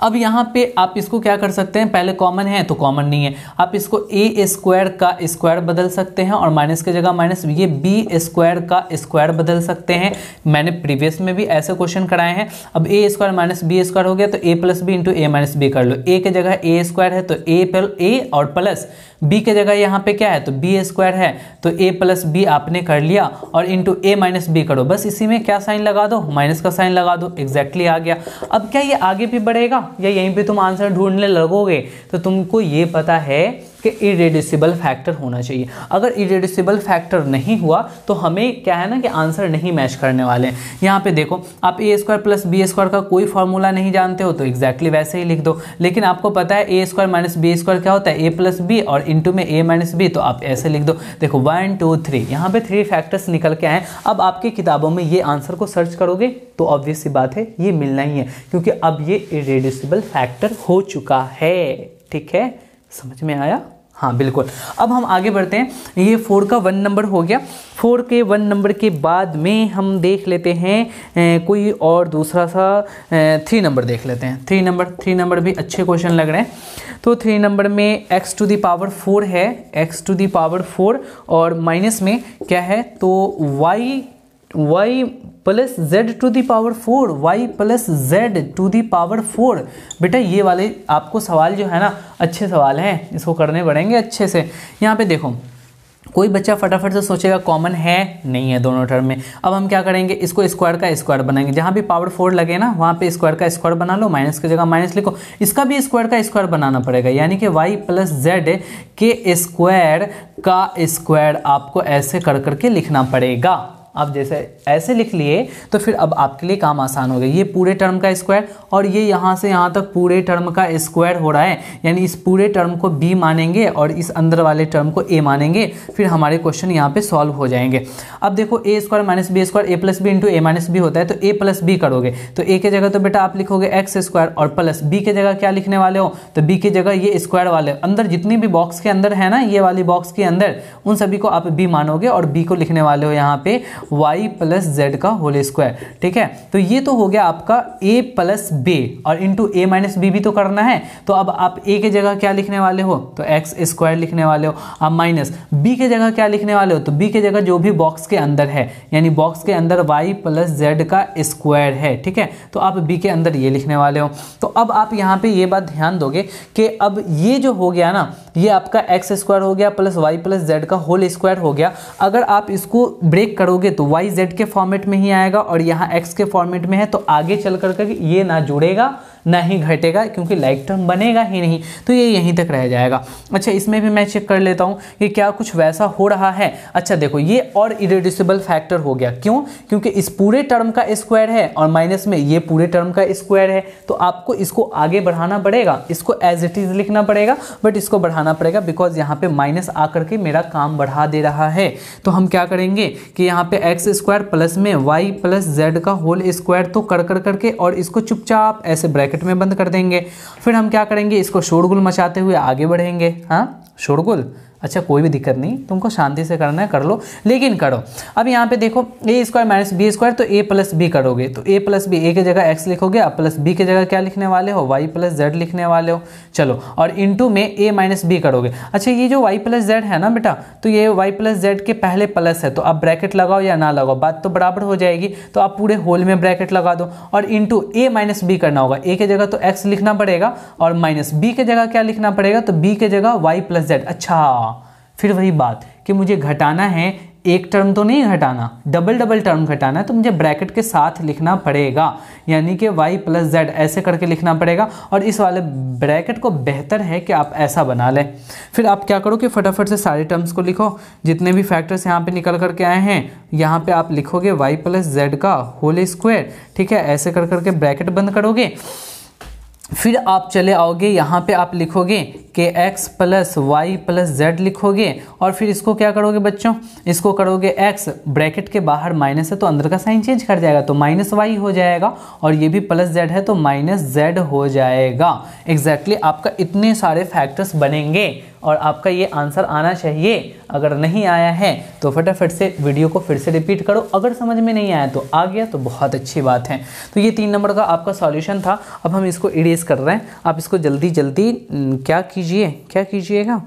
S1: अब यहाँ पे आप इसको क्या कर सकते हैं, पहले कॉमन है तो कॉमन नहीं है, आप इसको a स्क्वायर का स्क्वायर बदल सकते हैं और माइनस की जगह माइनस, ये b स्क्वायर का स्क्वायर बदल सकते हैं। मैंने प्रीवियस में भी ऐसे क्वेश्चन कराए हैं। अब a square minus B square हो गया तो a plus B into A minus B कर लो। a की जगह a स्क्वायर है तो a और प्लस b की जगह यहाँ पे क्या है तो b स्क्वायर है तो a प्लस बी आपने कर लिया और इंटू a माइनस बी करो, बस इसी में क्या साइन लगा दो, माइनस का साइन लगा दो। एग्जैक्टली आ गया। अब क्या ये आगे भी बढ़ेगा या यहीं पे तुम आंसर ढूंढने लगोगे, तो तुमको ये पता है कि इरेड्यूसिबल फैक्टर होना चाहिए। अगर इरेड्यूसिबल फैक्टर नहीं हुआ तो हमें क्या है ना कि आंसर नहीं मैच करने वाले हैं। यहाँ पे देखो आप a square plus B square का कोई फॉर्मूला नहीं जानते हो तो एग्जैक्टली वैसे ही लिख दो, लेकिन आपको पता है a square minus B square क्या होता है, a प्लस बी और इंटू में a माइनस बी, तो आप ऐसे लिख दो। देखो 1 2 3 यहाँ पे 3 फैक्टर्स निकल के आए। अब आपकी किताबों में ये आंसर को सर्च करोगे तो ऑब्वियस सी बात है ये मिलना ही है, क्योंकि अब ये इरेड्यूसिबल फैक्टर हो चुका है। ठीक है, समझ में आया? हाँ बिल्कुल। अब हम आगे बढ़ते हैं। ये 4 का 1 नंबर हो गया। 4 के 1 नंबर के बाद में हम देख लेते हैं कोई और दूसरा सा 3 नंबर देख लेते हैं। 3 नंबर भी अच्छे क्वेश्चन लग रहे हैं। तो 3 नंबर में x टू दी पावर 4 है, x टू दी पावर 4 और माइनस में क्या है तो y plus z to the power 4, y plus z to the power 4। बेटा ये वाले आपको सवाल जो है ना अच्छे सवाल हैं, इसको करने पड़ेंगे अच्छे से। यहाँ पे देखो कोई बच्चा फटाफट से सोचेगा कॉमन है नहीं है दोनों टर्म में। अब हम क्या करेंगे, इसको स्क्वायर का स्क्वायर बनाएंगे, जहाँ भी पावर 4 लगे ना वहाँ पे स्क्वायर का स्क्वायर बना लो, माइनस की जगह माइनस लिखो। इसका भी स्क्वायर का स्क्वायर बनाना पड़ेगा, यानी कि y प्लस z के स्क्वायर का स्क्वायर आपको ऐसे कर करके लिखना पड़ेगा। अब जैसे ऐसे लिख लिए तो फिर अब आपके लिए काम आसान हो गया। ये पूरे टर्म का स्क्वायर और ये यहाँ से यहाँ तक पूरे टर्म का स्क्वायर हो रहा है, यानी इस पूरे टर्म को b मानेंगे और इस अंदर वाले टर्म को a मानेंगे, फिर हमारे क्वेश्चन यहाँ पे सॉल्व हो जाएंगे। अब देखो a square minus B square a plus B into A minus B होता है, तो a प्लस बी करोगे तो a की जगह तो बेटा आप लिखोगे x स्क्वायर और प्लस b की जगह क्या लिखने वाले हो, तो b की जगह ये स्क्वायर वाले अंदर जितनी भी बॉक्स के अंदर है ना, ये वाली बॉक्स के अंदर उन सभी को आप b मानोगे और b को लिखने वाले हो यहाँ पे y प्लस z का होल स्क्वायर। ठीक है, तो ये तो हो गया आपका a प्लस b और इंटू a माइनस बी भी तो करना है। तो अब आप a की जगह क्या लिखने वाले हो, तो x स्क्वायर लिखने वाले हो। अब माइनस b की जगह क्या लिखने वाले हो, तो b की जगह जो भी बॉक्स के अंदर है, यानी बॉक्स के अंदर y प्लस z का स्क्वायर है। ठीक है, तो आप b के अंदर ये लिखने वाले हो। तो अब आप यहाँ पे ये बात ध्यान दोगे कि अब ये जो हो गया ना, ये आपका x स्क्वायर हो गया प्लस y प्लस z का होल स्क्वायर हो गया। अगर आप इसको ब्रेक करोगे तो y z के फॉर्मेट में ही आएगा और यहाँ x के फॉर्मेट में है, तो आगे चल कर ये ना जुड़ेगा ना ही घटेगा, क्योंकि लाइक टर्म बनेगा ही नहीं, तो ये यहीं तक रह जाएगा। अच्छा, इसमें भी मैं चेक कर लेता हूँ कि क्या कुछ वैसा हो रहा है। अच्छा देखो, ये और इरेड्यूसिबल फैक्टर हो गया। क्यों? क्योंकि इस पूरे टर्म का स्क्वायर है और माइनस में ये पूरे टर्म का स्क्वायर है, तो आपको इसको आगे बढ़ाना पड़ेगा, इसको एज इट इज लिखना पड़ेगा, बट इसको बढ़ाना पड़ेगा बिकॉज यहाँ पे माइनस आकर के मेरा काम बढ़ा दे रहा है। तो हम क्या करेंगे कि यहाँ पे एक्स स्क्वायर प्लस में y प्लस z का होल स्क्वायर तो कर करके और इसको चुपचाप ऐसे ब्रैकेट में बंद कर देंगे। फिर हम क्या करेंगे, इसको शोरगुल मचाते हुए आगे बढ़ेंगे। हाँ, शोरगुल अच्छा कोई भी दिक्कत नहीं, तुमको शांति से करना है कर लो, लेकिन करो। अब यहाँ पे देखो ए स्क्वायर माइनस बी स्क्वायर, तो ए प्लस बी करोगे तो ए प्लस बी, ए की जगह एक्स लिखोगे, अब प्लस बी की जगह क्या लिखने वाले हो, वाई प्लस जेड लिखने वाले हो। चलो, और इनटू में ए माइनस बी करोगे। अच्छा ये जो वाई प्लस जेड है ना बेटा, तो ये वाई प्लस जेड के पहले प्लस है, तो आप ब्रैकेट लगाओ या ना लगाओ, बात तो बराबर हो जाएगी, तो आप पूरे होल में ब्रैकेट लगा दो। और इनटू ए माइनस बी करना होगा, ए की जगह तो एक्स लिखना पड़ेगा और माइनस बी की जगह क्या लिखना पड़ेगा, तो बी की जगह वाई प्लस जेड। अच्छा फिर वही बात कि मुझे घटाना है, एक टर्म तो नहीं घटाना, डबल डबल टर्म घटाना है, तो मुझे ब्रैकेट के साथ लिखना पड़ेगा, यानी कि y प्लस जेड ऐसे करके लिखना पड़ेगा। और इस वाले ब्रैकेट को बेहतर है कि आप ऐसा बना लें। फिर आप क्या करो कि फटाफट से सारे टर्म्स को लिखो, जितने भी फैक्टर्स यहाँ पे निकल करके आए हैं यहाँ पे आप लिखोगे y प्लस जेड का होल स्क्वायर, ठीक है, ऐसे कर करके ब्रैकेट बंद करोगे। फिर आप चले आओगे यहाँ पे आप लिखोगे कि x plus Y plus Z लिखोगे, और फिर इसको क्या करोगे बच्चों, इसको करोगे x, ब्रैकेट के बाहर माइनस है तो अंदर का साइन चेंज कर जाएगा तो माइनस वाई हो जाएगा, और ये भी प्लस जेड है तो माइनस जेड हो जाएगा। एग्जैक्टली आपका इतने सारे फैक्टर्स बनेंगे और आपका ये आंसर आना चाहिए। अगर नहीं आया है तो फटाफट से वीडियो को फिर से रिपीट करो, अगर समझ में नहीं आया तो आ गया तो बहुत अच्छी बात है। तो ये 3 नंबर का आपका सॉल्यूशन था। अब हम इसको इरेज कर रहे हैं, आप इसको जल्दी जल्दी क्या कीजिएगा,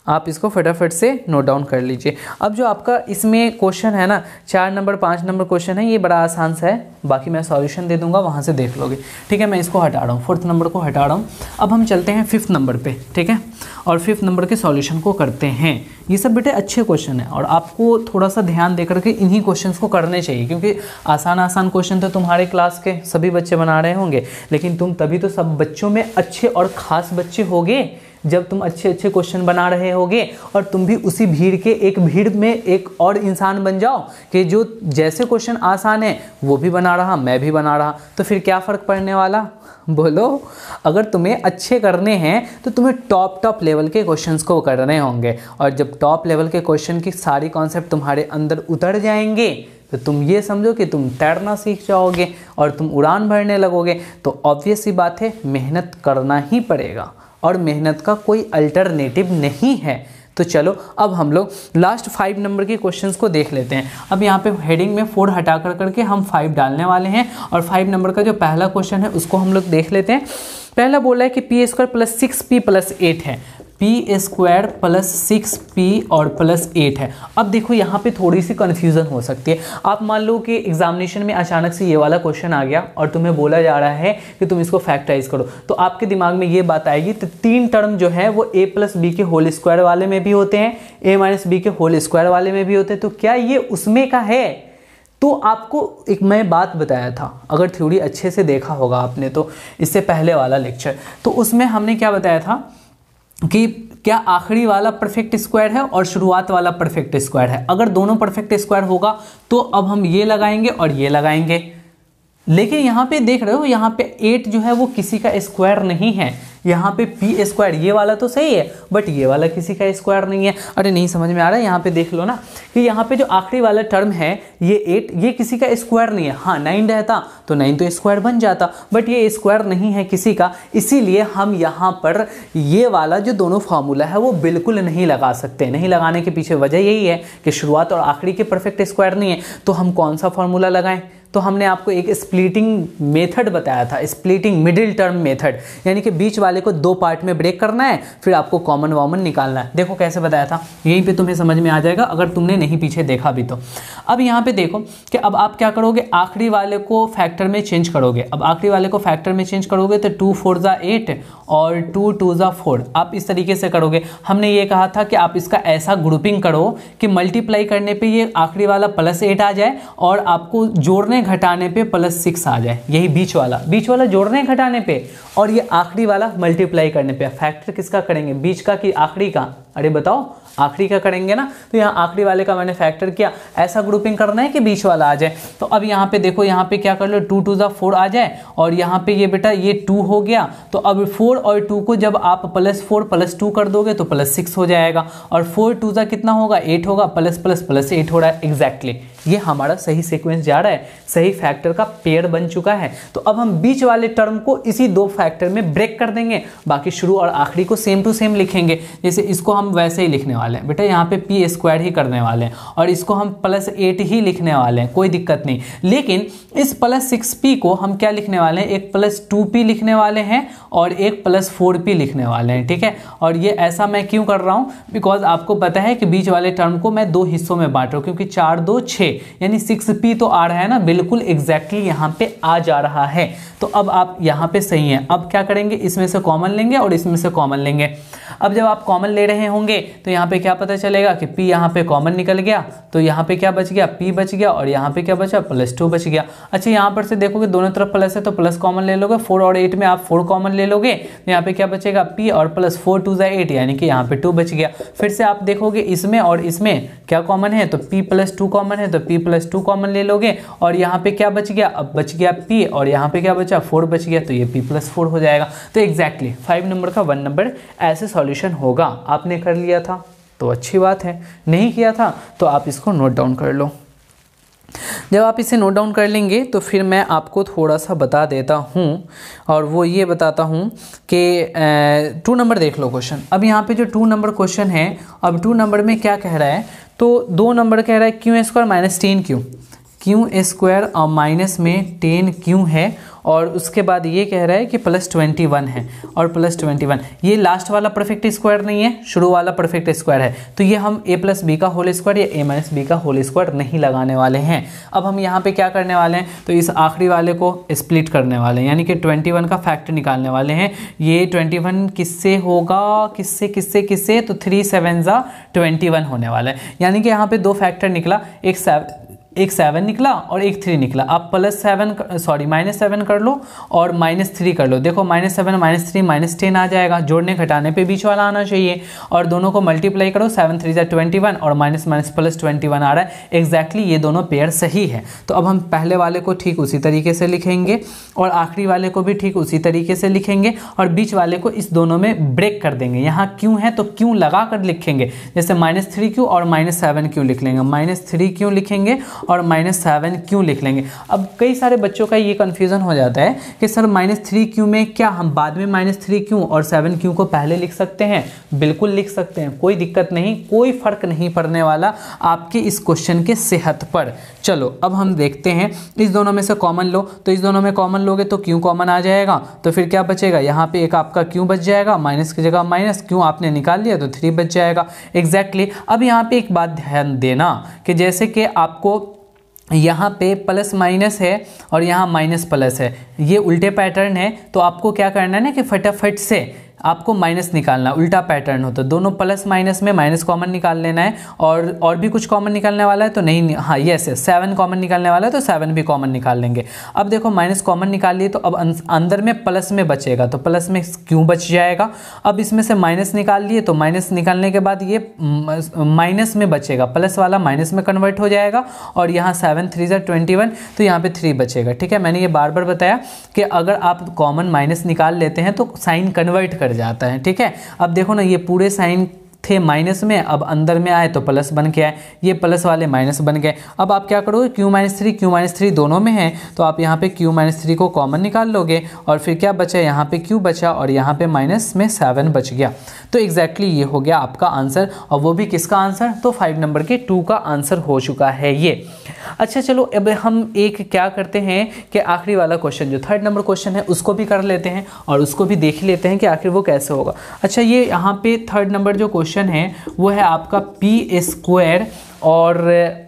S1: आप इसको फटाफट से नोट डाउन कर लीजिए। अब जो आपका इसमें क्वेश्चन है ना, 4 नंबर 5 नंबर क्वेश्चन है, ये बड़ा आसान सा है, बाकी मैं सॉल्यूशन दे दूंगा, वहाँ से देख लोगे, ठीक है। मैं इसको हटा रहा हूँ, 4th नंबर को हटा रहा हूँ। अब हम चलते हैं 5th नंबर पे, ठीक है, और 5th नंबर के सॉल्यूशन को करते हैं। ये सब बेटे अच्छे क्वेश्चन है और आपको थोड़ा सा ध्यान दे करके इन्हीं क्वेश्चंस को करने चाहिए, क्योंकि आसान क्वेश्चन तो तुम्हारे क्लास के सभी बच्चे बना रहे होंगे, लेकिन तुम तभी तो सब बच्चों में अच्छे और ख़ास बच्चे होगे जब तुम अच्छे क्वेश्चन बना रहे होगे, और तुम भी उसी भीड़ में एक और इंसान बन जाओ कि जो जैसे क्वेश्चन आसान है वो भी बना रहा, मैं भी बना रहा, तो फिर क्या फ़र्क पड़ने वाला, बोलो। अगर तुम्हें अच्छे करने हैं तो तुम्हें टॉप लेवल के क्वेश्चंस को करने होंगे, और जब टॉप लेवल के क्वेश्चन की सारी कॉन्सेप्ट तुम्हारे अंदर उतर जाएंगे तो तुम ये समझो कि तुम तैरना सीख जाओगे और तुम उड़ान भरने लगोगे। तो ऑब्वियस सी बात है, मेहनत करना ही पड़ेगा और मेहनत का कोई अल्टरनेटिव नहीं है। तो चलो अब हम लोग लास्ट 5 नंबर के क्वेश्चंस को देख लेते हैं। अब यहाँ पे हेडिंग में 4 हटा करके हम 5 डालने वाले हैं, और 5 नंबर का जो पहला क्वेश्चन है उसको हम लोग देख लेते हैं। पहला बोला है कि P square plus 6p plus 8 है, पी स्क्वायर प्लस 6p और प्लस 8 है। अब देखो यहाँ पे थोड़ी सी कन्फ्यूज़न हो सकती है। आप मान लो कि एग्जामिनेशन में अचानक से ये वाला क्वेश्चन आ गया और तुम्हें बोला जा रहा है कि तुम इसको फैक्टराइज करो, तो आपके दिमाग में ये बात आएगी, तो 3 टर्म जो है वो a प्लस बी के होल स्क्वायर वाले में भी होते हैं, a माइनस बी के होल स्क्वायर वाले में भी होते हैं, तो क्या ये उसमें का है? तो आपको एक मैं बात बताया था, अगर थ्योरी अच्छे से देखा होगा आपने तो इससे पहले वाला लेक्चर, तो उसमें हमने क्या बताया था कि क्या आखिरी वाला परफेक्ट स्क्वायर है और शुरुआत वाला परफेक्ट स्क्वायर है। अगर दोनों परफेक्ट स्क्वायर होगा तो अब हम ये लगाएंगे और ये लगाएंगे, लेकिन यहाँ पे देख रहे हो यहाँ पे 8 जो है वो किसी का स्क्वायर नहीं है, यहाँ पे पी स्क्वायर ये वाला तो सही है बट ये वाला किसी का स्क्वायर नहीं है। अरे नहीं समझ में आ रहा है, यहाँ पे देख लो ना कि यहाँ पे जो आखिरी वाला टर्म है ये 8, ये किसी का स्क्वायर नहीं है। हाँ 9 रहता तो 9 तो स्क्वायर बन जाता, बट ये स्क्वायर नहीं है किसी का, इसीलिए हम यहाँ पर ये वाला जो दोनों फार्मूला है वो बिल्कुल नहीं लगा सकते। नहीं लगाने के पीछे वजह यही है कि शुरुआत और आखिरी के परफेक्ट स्क्वायर नहीं है, तो हम कौन सा फार्मूला लगाएं? तो हमने आपको एक स्प्लिटिंग मेथड बताया था, स्प्लिटिंग मिडिल टर्म मेथड, यानी कि बीच वाले को 2 पार्ट में ब्रेक करना है, फिर आपको कॉमन निकालना है। देखो कैसे बताया था, यहीं पे तुम्हें समझ में आ जाएगा अगर तुमने नहीं पीछे देखा भी तो। अब यहाँ पे देखो कि अब आप क्या करोगे, आखिरी वाले को फैक्टर में चेंज करोगे। अब आखिरी वाले को फैक्टर में चेंज करोगे तो 2 4 ज़ा 8 और 2 2 ज़ा 4, आप इस तरीके से करोगे। हमने ये कहा था कि आप इसका ऐसा ग्रुपिंग करो कि मल्टीप्लाई करने पे ये आखिरी वाला +8 आ जाए और आपको जोड़ने घटाने पे +6 आ जाए। यही बीच वाला जोड़ने घटाने पे, और ये आखिरी वाला मल्टीप्लाई करने पे। फैक्टर किसका करेंगे, बीच का कि आखिरी का? अरे बताओ, आखिरी का करेंगे ना, तो यहाँ आखिरी वाले का मैंने फैक्टर किया। ऐसा ग्रुपिंग करना है कि बीच वाला आ जाए। तो अब यहाँ पे देखो, यहाँ पे क्या कर लो, 2 2 ज़ा 4 आ जाए, और यहाँ पे ये बेटा ये 2 हो गया। तो अब 4 और 2 को जब आप +4 +2 कर दोगे तो +6 हो जाएगा, और 4 2 ज़ा कितना होगा, 8 होगा, +++8 हो रहा है। एग्जैक्टली ये हमारा सही सीक्वेंस जा रहा है, सही फैक्टर का पेयर बन चुका है। तो अब हम बीच वाले टर्म को इसी 2 फैक्टर में ब्रेक कर देंगे, बाकी शुरू और आखिरी को सेम टू सेम लिखेंगे। जैसे इसको हम वैसे ही लिखने वाले हैं बेटा, यहाँ पे पी स्क्वायर ही करने वाले हैं और इसको हम +8 ही लिखने वाले हैं, कोई दिक्कत नहीं। लेकिन इस +6p को हम क्या लिखने वाले हैं, एक +2p लिखने वाले हैं और एक +4p लिखने वाले हैं, ठीक है। और ये ऐसा मैं क्यों कर रहा हूँ, बिकॉज आपको पता है कि बीच वाले टर्म को मैं 2 हिस्सों में बांट रहा हूँ, क्योंकि 4 2 6 यानी 6p तो आ रहा है ना, बिल्कुल एग्जैक्टली यहाँ पे आ जा रहा है। तो अब आप यहाँ पे सही हैं। अब क्या करेंगे, इसमें से कॉमन लेंगे और इसमें से कॉमन लेंगे। अब जब आप कॉमन ले रहे होंगे तो यहाँ पे क्या पता चलेगा कि p यहाँ पे कॉमन निकल गया, तो यहाँ पे क्या बच गया, p बच गया और यहाँ पे क्या बचा, +2 बच गया। अच्छा, यहाँ पर से देखोगे दोनों तरफ प्लस है तो प्लस कॉमन ले लोगे, 4 और 8 में आप 4 कॉमन ले लोगे, तो यहाँ पे क्या बचेगा, p और +4 2 8 यानी कि यहाँ पे 2 बच गया। फिर से आप देखोगे इसमें और इसमें क्या कॉमन है, तो p +2 कॉमन है तो p +2 कॉमन ले लोगे और यहाँ पे क्या बच गया, अब बच गया p और यहाँ पे क्या बचा, 4 बच गया, तो ये p +4 हो जाएगा। तो एग्जैक्टली 5 नंबर का 1 नंबर ऐसे सॉल्यूशन होगा। आपने कर लिया था तो अच्छी बात है, नहीं किया था तो आप इसको नोट डाउन कर लो। जब आप इसे नोट डाउन कर लेंगे तो फिर मैं आपको थोड़ा सा बता देता हूँ, और वो ये बताता हूँ कि 2 नंबर देख लो क्वेश्चन। अब यहाँ पे जो 2 नंबर क्वेश्चन है, अब 2 नंबर में क्या कह रहा है, तो 2 नंबर कह रहा है Q square minus 10 Q square और माइनस में 10 क्यू है, और उसके बाद ये कह रहा है कि +21 है और +21। ये लास्ट वाला परफेक्ट स्क्वायर नहीं है, शुरू वाला परफेक्ट स्क्वायर है, तो ये हम a + b का होल स्क्वायर या a - b का होल स्क्वायर नहीं लगाने वाले हैं। अब हम यहाँ पे क्या करने वाले हैं, तो इस आखिरी वाले को स्प्लिट करने वाले हैं, यानी कि 21 का फैक्टर निकालने वाले हैं। ये 21 किससे होगा, किससे किससे किससे, तो 3 7 21 होने वाला है। यानी कि यहाँ पे 2 फैक्टर निकला, एक 7 निकला और एक 3 निकला। आप -7 कर लो और -3 कर लो। देखो -7 -3 -10 आ जाएगा, जोड़ने घटाने पे बीच वाला आना चाहिए, और दोनों को मल्टीप्लाई करो, 7 3 21 और +21 आ रहा है। एग्जैक्टली ये दोनों पेयर सही है। तो अब हम पहले वाले को ठीक उसी तरीके से लिखेंगे और आखिरी वाले को भी ठीक उसी तरीके से लिखेंगे, और बीच वाले को इस दोनों में ब्रेक कर देंगे। यहाँ क्यों है तो क्यों लगा कर लिखेंगे, जैसे -3q और -7q लिख लेंगे, -3q लिखेंगे और -7 क्यों लिख लेंगे। अब कई सारे बच्चों का ये कन्फ्यूज़न हो जाता है कि सर -3 में क्या हम बाद में -3 और 7 को पहले लिख सकते हैं। बिल्कुल लिख सकते हैं, कोई दिक्कत नहीं, कोई फर्क नहीं पड़ने वाला आपके इस क्वेश्चन के सेहत पर। चलो अब हम देखते हैं, इस दोनों में से कॉमन लो, तो इस दोनों में कॉमन लोगे तो क्यों कॉमन आ जाएगा, तो फिर क्या बचेगा, यहाँ पे एक आपका क्यों बच जाएगा, माइनस की जगह माइनस, क्यों आपने निकाल लिया तो 3 बच जाएगा। एग्जैक्टली। अब यहाँ पे एक बात ध्यान देना कि जैसे कि आपको यहाँ पे प्लस माइनस है और यहाँ माइनस प्लस है, ये उल्टे पैटर्न है, तो आपको क्या करना है ना कि फटाफट से आपको माइनस निकालना, उल्टा पैटर्न होता है। दोनों प्लस माइनस में माइनस कॉमन निकाल लेना है, और भी कुछ कॉमन निकालने वाला है तो नहीं, हाँ यस 7 कॉमन निकालने वाला है तो 7 भी कॉमन निकाल लेंगे। अब देखो माइनस कॉमन निकाल लिए तो अब अंदर में प्लस में बचेगा, तो प्लस में क्यों बच जाएगा। अब इसमें से माइनस निकाल लिए तो माइनस निकालने के बाद ये माइनस में बचेगा, प्लस वाला माइनस में कन्वर्ट हो जाएगा, और यहाँ 7 3 21 तो यहाँ पे 3 बचेगा। ठीक है, मैंने ये बार बार बताया कि अगर आप कॉमन माइनस निकाल लेते हैं तो साइन कन्वर्ट कर जाता है। ठीक है, अब देखो ना ये पूरे साइन थे माइनस में, अब अंदर में आए तो प्लस बन के आए, ये प्लस वाले माइनस बन गए। अब आप क्या करोगे, q-3 दोनों में है तो आप यहाँ पे q-3 को कॉमन निकाल लोगे, और फिर क्या बचा, यहाँ पे q बचा और यहाँ पे माइनस में 7 बच गया। तो एग्जैक्टली ये हो गया आपका आंसर, और वो भी किसका आंसर, तो 5 नंबर के 2 का आंसर हो चुका है ये। अच्छा चलो अब हम एक क्या करते हैं कि आखिरी वाला क्वेश्चन जो 3rd नंबर क्वेश्चन है उसको भी कर लेते हैं और उसको भी देख लेते हैं कि आखिर वो कैसे होगा। अच्छा, ये यहाँ पे 3rd नंबर जो क्वेश्चन है वो है आपका p² और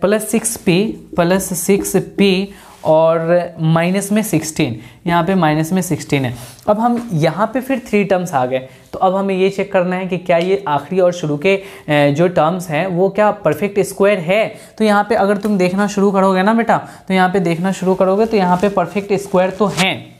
S1: +6p और माइनस में 16, यहाँ पे माइनस में 16 है। अब हम यहाँ पे फिर 3 टर्म्स आ गए, तो अब हमें ये चेक करना है कि क्या ये आखिरी और शुरू के जो टर्म्स हैं वो क्या परफेक्ट स्क्वायर है। तो यहाँ पे अगर तुम देखना शुरू करोगे ना बेटा, तो यहाँ पे देखना शुरू करोगे तो यहाँ पे परफेक्ट स्क्वायर तो हैं,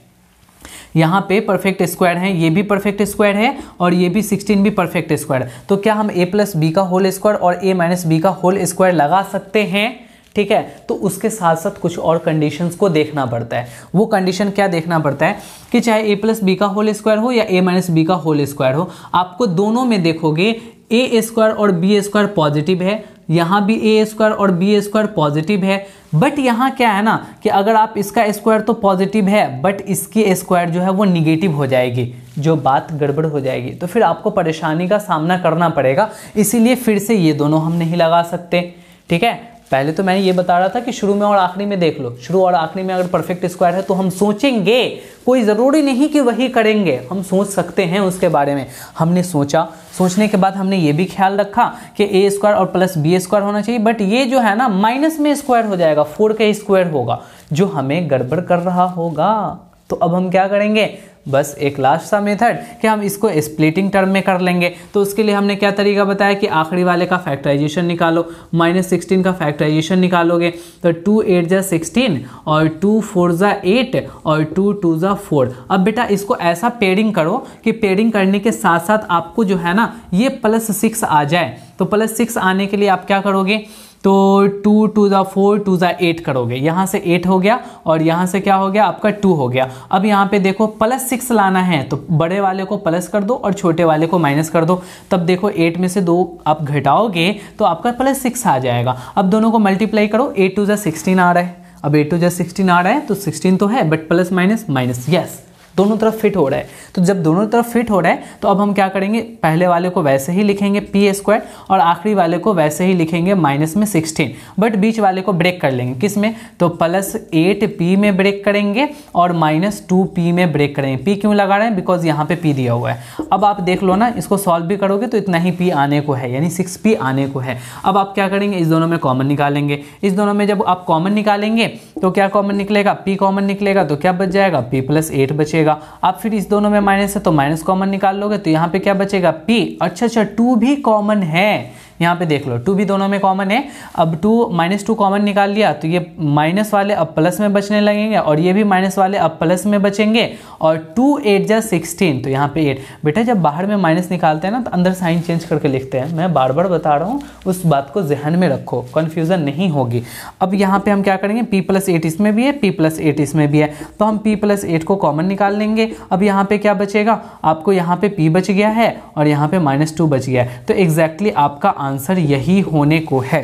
S1: यहाँ पे परफेक्ट स्क्वायर है, ये भी परफेक्ट स्क्वायर है और ये भी 16 भी परफेक्ट स्क्वायर है। तो क्या हम a + b का होल स्क्वायर और a - b का होल स्क्वायर लगा सकते हैं। ठीक है, तो उसके साथ साथ कुछ और कंडीशंस को देखना पड़ता है। वो कंडीशन क्या देखना पड़ता है कि चाहे a + b का होल स्क्वायर हो या a - b का होल स्क्वायर हो, आपको दोनों में देखोगे a² और b² पॉजिटिव है, यहाँ भी ए स्क्वायर और बी स्क्वायर पॉजिटिव है, बट यहाँ क्या है ना कि अगर आप इसका स्क्वायर तो पॉजिटिव है बट इसकी स्क्वायर जो है वो निगेटिव हो जाएगी, जो बात गड़बड़ हो जाएगी, तो फिर आपको परेशानी का सामना करना पड़ेगा। इसीलिए फिर से ये दोनों हम नहीं लगा सकते, ठीक है। पहले तो मैंने ये बता रहा था कि शुरू में और आखिरी में देख लो, शुरू और आखिरी में अगर परफेक्ट स्क्वायर है तो हम सोचेंगे, कोई ज़रूरी नहीं कि वही करेंगे, हम सोच सकते हैं उसके बारे में। हमने सोचा, सोचने के बाद हमने ये भी ख्याल रखा कि ए स्क्वायर और प्लस बी स्क्वायर होना चाहिए, बट ये जो है ना माइनस में स्क्वायर हो जाएगा, 4 का स्क्वायर होगा, जो हमें गड़बड़ कर रहा होगा। तो अब हम क्या करेंगे, बस एक लास्ट सा मेथड कि हम इसको स्प्लिटिंग टर्म में कर लेंगे। तो उसके लिए हमने क्या तरीका बताया कि आखिरी वाले का फैक्टराइजेशन निकालो, -16 का फैक्टराइजेशन निकालोगे तो 2 8 जा 16 और 2 4 जा 8 और 2 2 जा 4। अब बेटा इसको ऐसा पेयरिंग करो कि पेयरिंग करने के साथ साथ आपको जो है ना ये +6 आ जाए। तो +6 आने के लिए आप क्या करोगे, तो 2 2 जा 4 2 जा 8 करोगे, यहाँ से 8 हो गया और यहाँ से क्या हो गया आपका 2 हो गया। अब यहाँ पे देखो +6 लाना है तो बड़े वाले को प्लस कर दो और छोटे वाले को माइनस कर दो। तब देखो 8 में से 2 आप घटाओगे तो आपका +6 आ जाएगा। अब दोनों को मल्टीप्लाई करो, 8 2 जा 16 आ रहा है। अब 8 2 जा 16 आ रहा है तो 16 तो है but plus minus minus, yes दोनों तरफ फिट हो रहा है। तो जब दोनों तरफ फिट हो रहा है तो अब हम क्या करेंगे, पहले वाले को वैसे ही लिखेंगे पी स्क्वायर और आखिरी वाले को वैसे ही लिखेंगे -16, बट बीच वाले को ब्रेक कर लेंगे, किस में, तो +8p में ब्रेक करेंगे और -2p में ब्रेक करेंगे। p क्यों लगा रहे हैं, बिकॉज यहाँ पे p दिया हुआ है। अब आप देख लो ना, इसको सॉल्व भी करोगे तो इतना ही p आने को है, यानी 6p आने को है। अब आप क्या करेंगे, इस दोनों में कॉमन निकालेंगे। इस दोनों में जब आप कॉमन निकालेंगे तो क्या कॉमन निकलेगा, p कॉमन निकलेगा तो क्या बच जाएगा, p + 8 बचेगा। आप फिर इस दोनों में माइनस है तो माइनस कॉमन निकाल लोगे तो यहाँ पे क्या बचेगा, p। अच्छा 2 भी कॉमन है, यहाँ पे देख लो 2 भी दोनों में कॉमन है। अब -2 कॉमन निकाल लिया तो ये माइनस वाले अब प्लस में बचने लगेंगे और ये भी माइनस वाले अब प्लस में बचेंगे और 2 8 जा 16 तो यहाँ पे 8। बेटा जब बाहर में माइनस निकालते हैं ना तो अंदर साइन चेंज करके लिखते हैं, मैं बार बार बता रहा हूँ, उस बात को जहन में रखो, कन्फ्यूजन नहीं होगी। अब यहाँ पे हम क्या करेंगे, p + 8 इसमें भी है, p + 8 इसमें भी है, तो हम p + 8 को कॉमन निकाल लेंगे। अब यहाँ पे क्या बचेगा, आपको यहाँ पे p बच गया है और यहाँ पे -2 बच गया है, तो एग्जैक्टली आपका आंसर यही होने को है।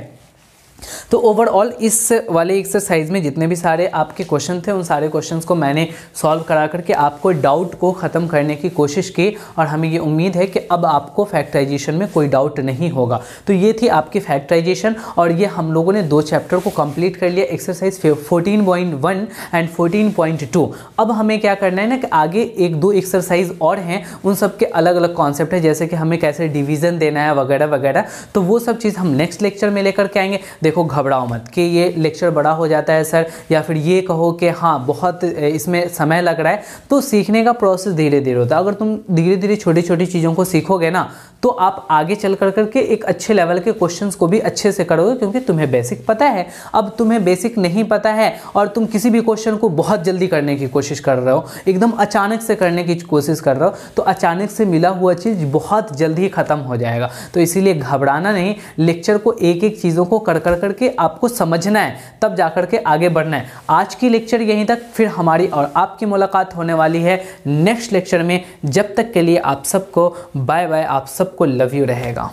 S1: तो ओवरऑल इस वाले एक्सरसाइज में जितने भी सारे आपके क्वेश्चन थे उन सारे क्वेश्चंस को मैंने सॉल्व करा करके आपको डाउट को ख़त्म करने की कोशिश की और हमें ये उम्मीद है कि अब आपको फैक्टराइजेशन में कोई डाउट नहीं होगा। तो ये थी आपकी फैक्टराइजेशन और ये हम लोगों ने 2 चैप्टर को कंप्लीट कर लिया, एक्सरसाइज 14.1 एंड 14.2। अब हमें क्या करना है ना कि आगे 1-2 एक्सरसाइज और हैं, उन सब के अलग अलग कॉन्सेप्ट है, जैसे कि हमें कैसे डिवीज़न देना है वगैरह वगैरह, तो वो सब चीज़ हम नेक्स्ट लेक्चर में लेकर के आएंगे। देखो घबराओ मत कि ये लेक्चर बड़ा हो जाता है सर, या फिर ये कहो कि हाँ बहुत इसमें समय लग रहा है, तो सीखने का प्रोसेस धीरे धीरे होता है। अगर तुम धीरे धीरे छोटी छोटी चीज़ों को सीखोगे ना तो आप आगे चल करके एक अच्छे लेवल के क्वेश्चंस को भी अच्छे से करोगे, क्योंकि तुम्हें बेसिक पता है। अब तुम्हें बेसिक नहीं पता है और तुम किसी भी क्वेश्चन को बहुत जल्दी करने की कोशिश कर रहे हो, एकदम अचानक से करने की कोशिश कर रहे हो, तो अचानक से मिला हुआ चीज़ बहुत जल्दी ख़त्म हो जाएगा। तो इसीलिए घबराना नहीं, लेक्चर को एक एक चीज़ों को कर करके आपको समझना है, तब जा करके आगे बढ़ना है। आज की लेक्चर यहीं तक, फिर हमारी और आपकी मुलाकात होने वाली है नेक्स्ट लेक्चर में। जब तक के लिए आप सबको बाय बाय, आप सबको लव यू रहेगा।